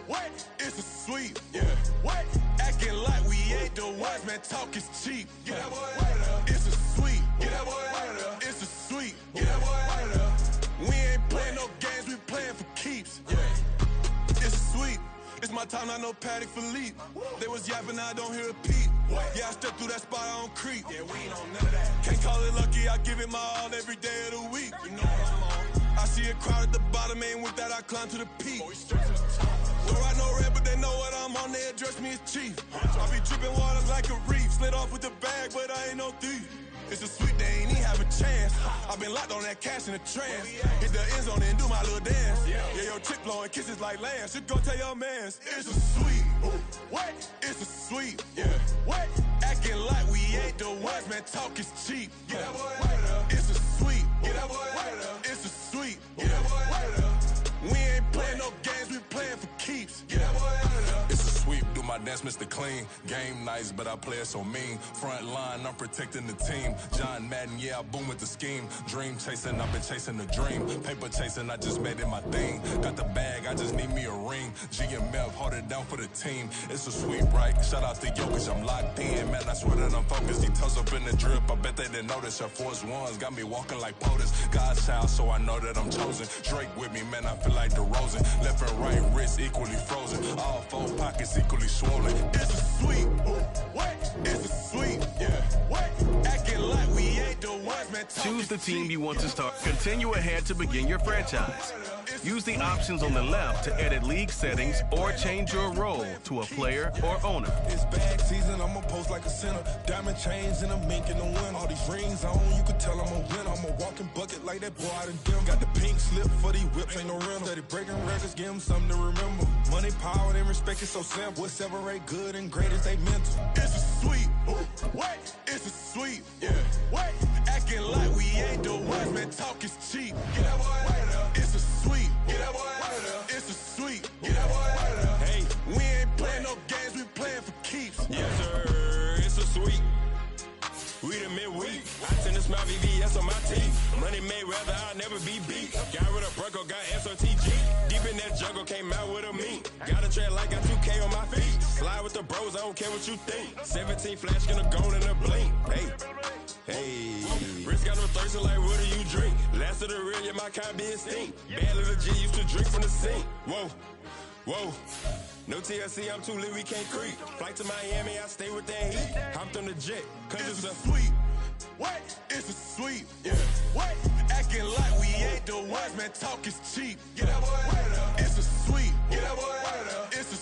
What? It's a sweep. Yeah. What? Acting like we ain't the ones, man. Talk is cheap. Get that boy out of there. It's a sweep. Get that boy out of there. It's a sweep. Get that boy out of there. We ain't playing no games, we playing for keeps. Yeah. It's a sweep. It's my time, not no Paddock Philippe. They was yapping, I don't hear a peep. Yeah, I step through that spot, I don't creep. Yeah, we ain't on none of that. Can't call it lucky, I give it my all every day of the week. You know what I'm on. I see a crowd at the bottom, and with that I climb to the peak. Don't ride no red, but they know what I'm on, they address me as chief. I be dripping water like a reef, slid off with the bag, but I ain't no thief. It's a sweet, they ain't even have a chance. I been locked on that cash in a trance. Hit the end zone and do my little dance. Yeah, your chick blowing kisses like lambs. You go tell your mans. It's a sweet. What? It's a sweet. Yeah. What? Acting like we ain't the ones, man. Talk is cheap. Get that boy out of there. It's a sweet. Get that boy out of there. It's a sweet. Get that boy out of there. We ain't playing no games, we playing for keeps. Get that boy out of there. It's a sweep, do my dance, Mr. Clean. Game nice, but I play it so mean. Front line, I'm protecting the team. John Madden, yeah, I boom with the scheme. Dream chasing, I've been chasing the dream. Paper chasing, I just made it my thing. Got the bag, I just need me a ring. GMF, hold it down for the team. It's a sweep, right? Shout out to Jokic, I'm locked in. Man, I swear that I'm focused. He toes up in the drip, I bet they didn't notice. Your force ones got me walking like POTUS. God's child, so I know that I'm chosen. Drake with me, man, I feel like DeRozan. Left and right wrist equally frozen. All four pockets equally swollen. It's a sweep. What? It's a sweep. Yeah. What? Acting like we ain't the ones, man. Choose the team you want to start. Continue ahead to begin your franchise. Use the options on the left to edit league settings or change your role to a player or owner. It's bag season, I'ma post like a sinner. Diamond chains and a mink in the wind. All these rings on, you can tell I'm a winner. I'm a walking bucket like that boy out in dim. Got the pink slip for these whips, ain't no rental. Steady breaking records, give them something to remember. Money, power, and respect is so simple. What separate good and great is they mental. It's a sweep. What? It's a sweep. Yeah. What? Acting like we ain't the ones, man. Talk is cheap. Get that boy out of there. It's a sweep. Get that boy out of there. It's a sweep. Get that boy out of there. Hey, we ain't playing no games, we playing for keeps. Yes, sir. It's a sweep. We the midweek. I tend to smile VVS on my teeth. Money made rather I'll never be beat. Got rid of Bronco, got SOTG. Deep in that jungle, came out with a meat. Got a track like got 2K on my feet. Slide with the bros, I don't care what you think. 17 flash, gonna go in a blink. Hey, hey. Wrist got no thirst, like what do you drink? Last of the real, yeah, my kind be extinct. Bad little G used to drink from the sink. Whoa, whoa. No TLC, I'm too lit, we can't creep. Flight to Miami, I stay with that heat. Hopped on the jet, cause it's a sweep. What? It's a sweep. Yeah. What? Acting like we ain't the ones, man. Talk is cheap. Get that boy out of there. It's a sweep. Get that boy out of there. It's a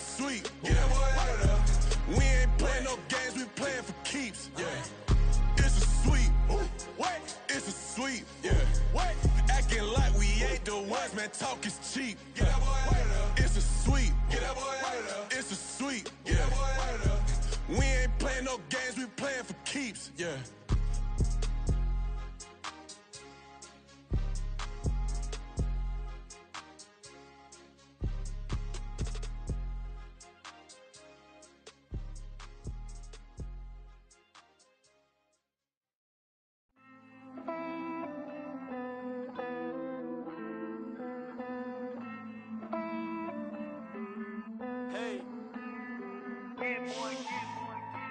sweep. Yeah. What? Acting like we ain't the ones, man. Talk is cheap. Get that boy out of there. It's a sweep. Get that boy out of there. It's a sweep. Get that boy out of there. We ain't playing no games. We playing for keeps. Yeah.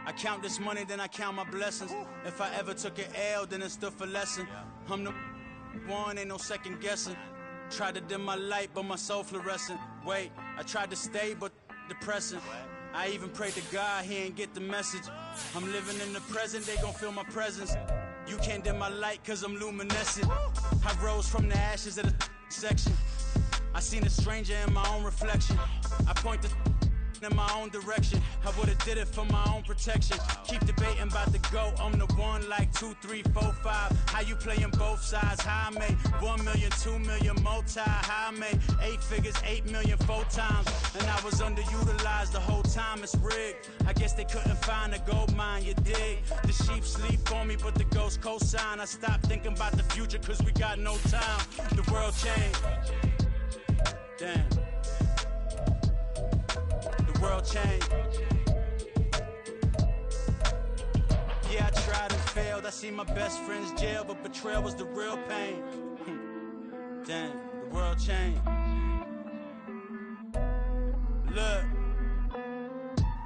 I count this money, then I count my blessings. If I ever took an L, then it stood for lesson. I'm the one, ain't no second guessing. Tried to dim my light, but my soul fluorescent. Wait, I tried to stay, but depressing. I even prayed to God, he ain't get the message. I'm living in the present, they gon' feel my presence. You can't dim my light, cause I'm luminescent. I rose from the ashes of the section. I seen a stranger in my own reflection. I point the in my own direction. I would've did it for my own protection. Keep debating about the GOAT. I'm the one like 2, 3, 4, 5. How you playing both sides? How I made 1 million, 2 million, multi. How I made 8 figures, 8 million, 4 times. And I was underutilized the whole time. It's rigged. I guess they couldn't find a gold mine, you dig? The sheep sleep on me, but the ghost co-sign. I stopped thinking about the future, cause we got no time. The world changed. Damn. World change. Yeah, I tried and failed. I see my best friends jail, but betrayal was the real pain. Damn, the world changed. Look,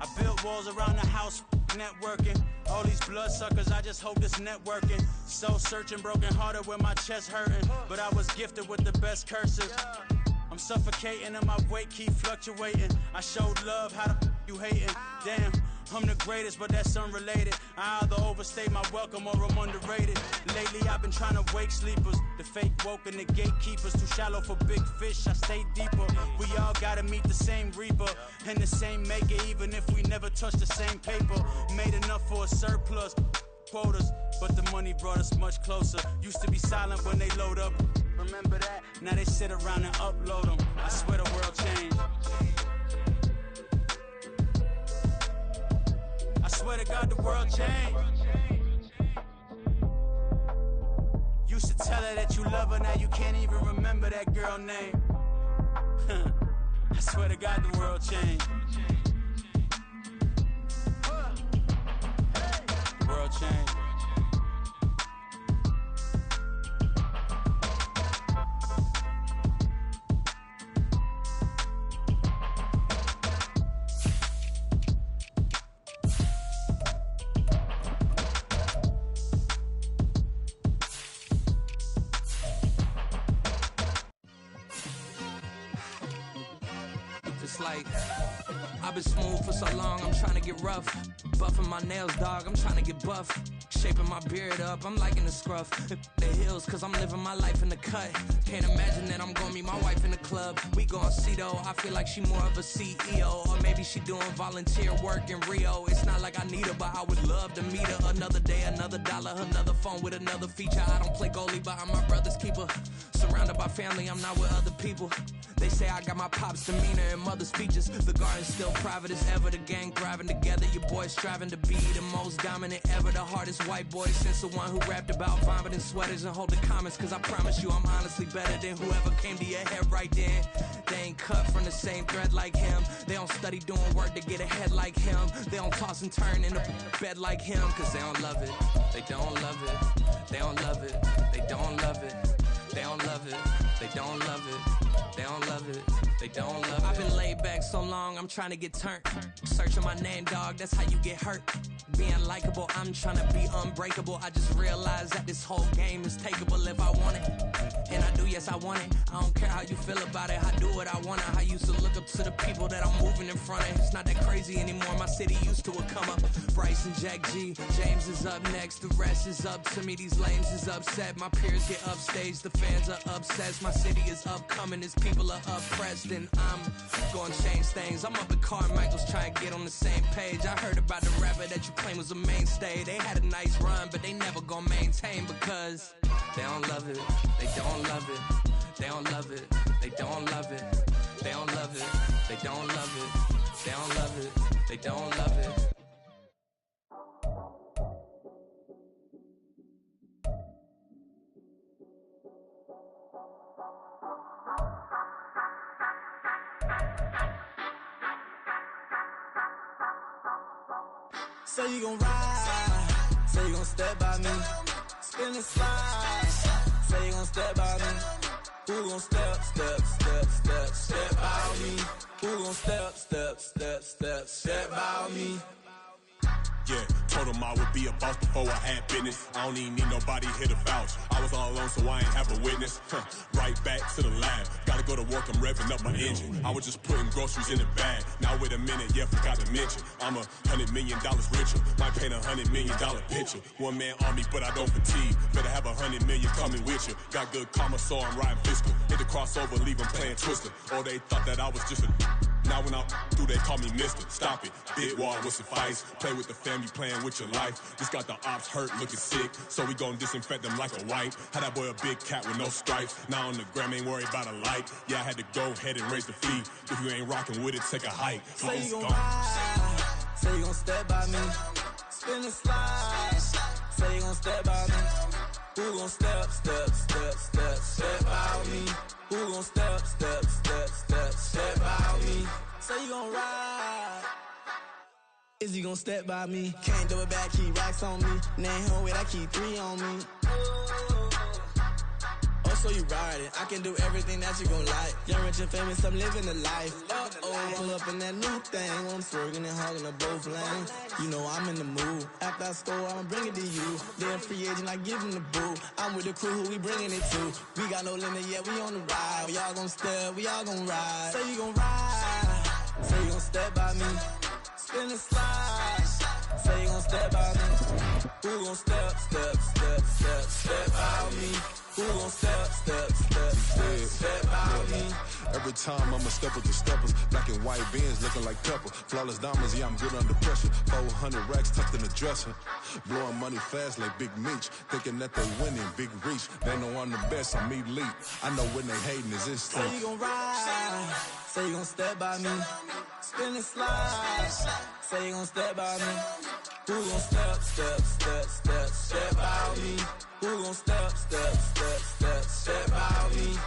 I built walls around the house, networking. All these bloodsuckers, I just hope this networking. Soul searching, broken hearted with my chest hurting. But I was gifted with the best curses. I'm suffocating and my weight keep fluctuating. I showed love, how the you hating? Damn, I'm the greatest, but that's unrelated. I either overstay my welcome or I'm underrated. Lately I've been trying to wake sleepers. The fake woke and the gatekeepers. Too shallow for big fish, I stay deeper. We all gotta meet the same reaper and the same maker, even if we never touch the same paper. Made enough for a surplus quotas, but the money brought us much closer. Used to be silent when they load up. Remember that? Now they sit around and upload them. I swear the world changed. I swear to God the world changed. Used to tell her that you love her, now you can't even remember that girl name. I swear to God the world changed. The world changed. Like, I've been smooth for so long, I'm trying to get rough. Buffing my nails, dog, I'm trying to get buff. Shaping my beard up, I'm liking the scruff. The hills, cause I'm living my life in the cut. Can't imagine that I'm gonna meet my wife in the club. We gon' see though, I feel like she more of a CEO. Or maybe she doing volunteer work in Rio. It's not like I need her, but I would love to meet her. Another day, another dollar, another phone with another feature. I don't play goalie, but I'm my brother's keeper. Surrounded by family, I'm not with other people. They say I got my pop's demeanor and mother's features. The garden's still private as ever. The gang thriving together. Your boys striving to be the most dominant ever. The hardest white boy since the one who rapped about vomiting sweaters and holding comments. Cause I promise you I'm honestly better than whoever came to your head right then. They ain't cut from the same thread like him. They don't study doing work to get ahead like him. They don't toss and turn in the bed like him. Cause they don't love it. They don't love it. They don't love it. They don't love it. They don't love it. They don't love it. They don't love it. They don't love it. I've been laid back so long, I'm trying to get turned. Searching my name, dog, that's how you get hurt. Being likable, I'm trying to be unbreakable. I just realized that this whole game is takeable if I want it. And I do, yes, I want it. I don't care how you feel about it. I do what I want it. I used to look up to the people that I'm moving in front of. It's not that crazy anymore. My city used to a come up. Bryce and Jack G. James is up next. The rest is up to me. These lames is upset. My peers get upstage. The fans are obsessed. My city is upcoming. His people are oppressed. And I'm gonna change things. I'm up at Carmichael's trying to get on the same page. I heard about the rapper that you claim was a mainstay. They had a nice run, but they never gonna maintain because They don't love it. They don't love it. They don't love it. They don't love it. They don't love it. They don't love it. They don't love it. They don't love it. Say you gon' ride, say you gon' step by me, spin and slide, say you gon' step by me, who gon' step by me, who gon' step by me. Yeah, told him I would be a boss before I had business. I don't even need nobody here to vouch. I was all alone, so I ain't have a witness. Right back to the lab. Gotta go to work, I'm revving up my engine. I was just putting groceries in the bag. Now wait a minute, yeah, forgot to mention. I'm $100 million richer. Might paint $100 million picture. One man army, but I don't fatigue. Better have 100 million coming with you. Got good karma, so I'm riding fiscal. Hit the crossover, leave them playing Twister. Or they thought that I was just a... Now when I'm through, they call me Mister. Stop it, big wall with suffice. Play with the family, playing with your life. This got the ops hurt, looking sick. So we gon' disinfect them like a wipe. Had that boy a big cat with no stripes. Now on the gram, ain't worried about a light. Yeah, I had to go ahead and raise the fee. If you ain't rocking with it, take a hike. Say you gon' ride, say you gon' step by me, spin and slide. Say you gon' step by me, who gon' step by me, who gon' step by me. Say you gon' ride, is he gon' step by me? Can't do it back, keep racks on me. Name home with I keep 3 on me. Oh, so you riding, I can do everything that you gon' like. Young, rich, and famous, I'm living the life. Pull up in that new thing, I'm swerving and hogging the both lanes. You know I'm in the mood. After I score, I'ma bring it to you. Then free agent, I give him the boo. I'm with the crew, who we bringing it to. We got no limit, yeah, we on the ride. We all gon' step, we all gon' ride. Say you gon' ride, say you gon' step by me, spin and slide. Say you gon' step by me, who gon' step by me, who gon' step by me. Every time I'ma step with the steppers, black and white beans looking like pepper. Flawless diamonds, yeah, I'm good under pressure. 400 racks tucked in the dresser. Blowing money fast like Big Meech. Thinking that they winning, big reach. They know I'm the best, I'm elite. I know when they hating is instinct. Say you gon' ride, say you gon' step by me, spin and slide. Say you gon' step by me, who gon' step by me, who gon' step by me.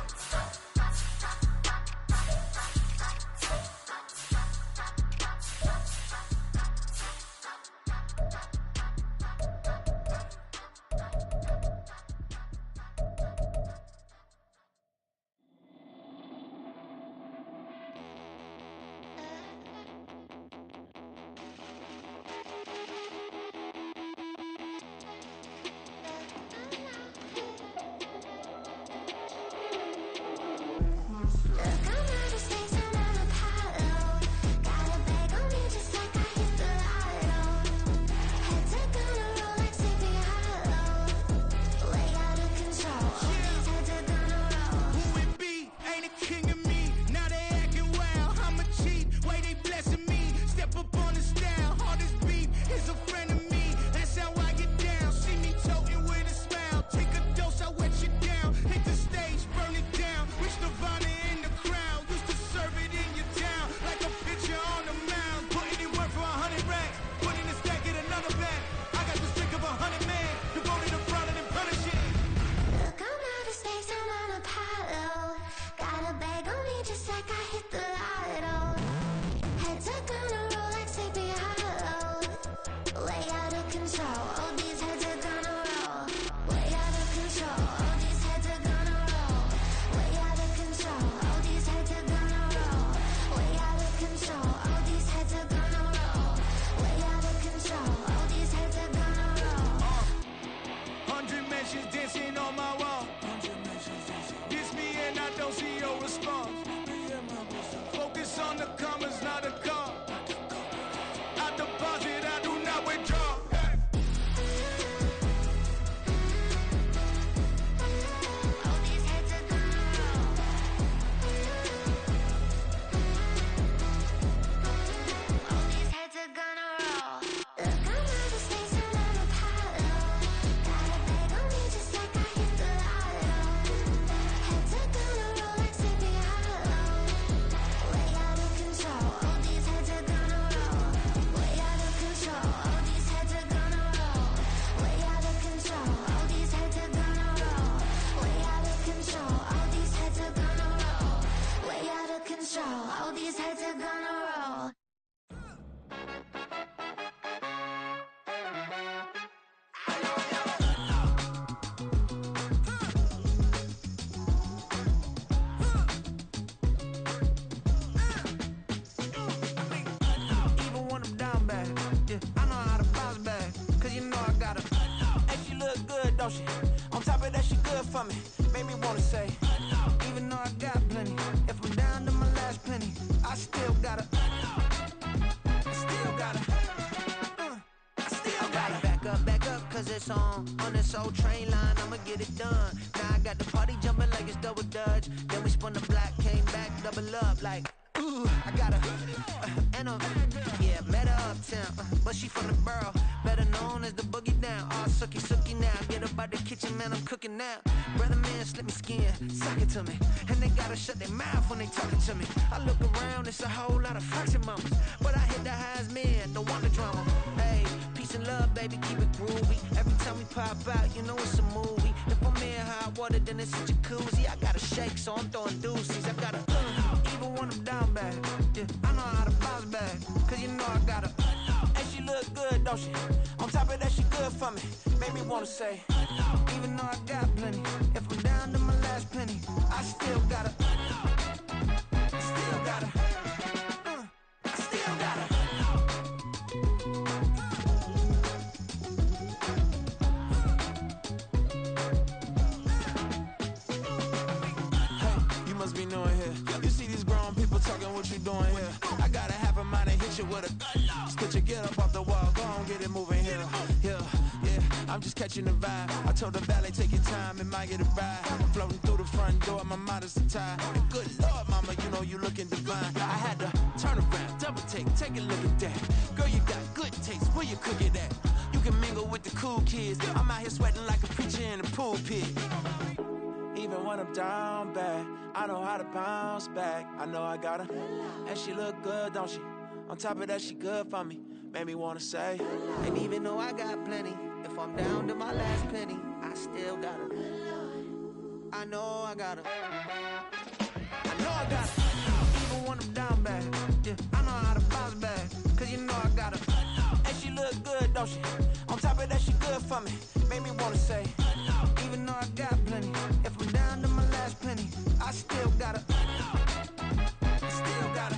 top of that, she good for me. Made me wanna say, even though I got plenty, if I'm down to my last penny, I still gotta, back up, cause it's on this old train line, I'ma get it done. Now I got the party jumping like it's double dutch. Then we spun the block, came back, double up like, ooh, I got a, and a, yeah, met her uptown, but she from the borough, better known as the boogie down. All sucky now, get up out the kitchen, man, I'm cooking now. Brother man, slip me skin, suck it to me, and they gotta shut their mouth when they talking to me. I look around, it's a whole lot of foxy mamas, but I hit the highs, man, don't want the drama. Hey, peace and love, baby, keep it groovy. Every time we pop out, you know it's a movie. If I'm in hot water, then it's a jacuzzi. I gotta shake, so I'm throwing deuces. I gotta, even when I'm down bad, yeah, I know how to bounce back, cause you know I gotta, and she look good, don't she? On top of that, she good for me. Made me wanna say, even though I got plenty, if I'm down to my last penny, I still gotta, still gotta. Be knowing here. You see these grown people talking, what you doing here? I gotta have a mind to hit you with a split you, get up off the wall, go on, get it moving here. Yeah, I'm just catching the vibe. I told the valet, take your time, it might get a ride. I'm floating through the front door, my mind is a tie. And good Lord, mama, you know you looking divine. I had to turn around, double take a look at that. Girl, you got good taste, where you cook it at? You can mingle with the cool kids. I'm out here sweating like a preacher in a pulpit. Even when I'm down bad, I know how to bounce back. I know I got her, and she look good, don't she? On top of that, she good for me. Made me wanna say, and even though I got plenty, if I'm down to my last penny, I still got her. I know I got her. I know I got her. Even when I'm down bad, yeah, I know how to bounce back, cause you know I got her. And she look good, don't she? On top of that, she good for me. Made me wanna say, even though I got plenty, if I'm down to my last penny, I still gotta, still gotta,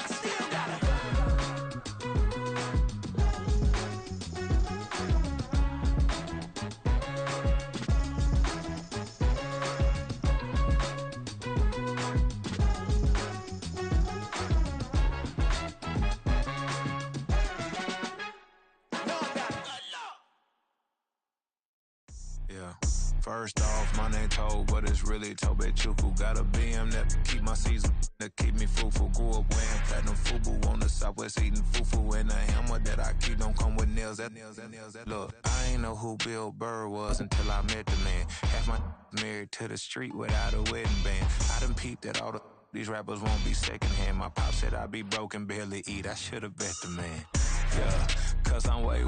still gotta. Yeah. First off, my name Toad, but it's really Tobe Chuku. Got a BM that keep my season, that keep me fruitful. Grew up wearing platinum FUBU on the Southwest eating fufu. And a hammer that I keep don't come with nails. Look, I ain't know who Bill Burr was until I met the man. Half my married to the street without a wedding band. I done peeped that all these rappers won't be secondhand. My pop said I'd be broke and barely eat. I should've bet the man. Yeah, cause I'm way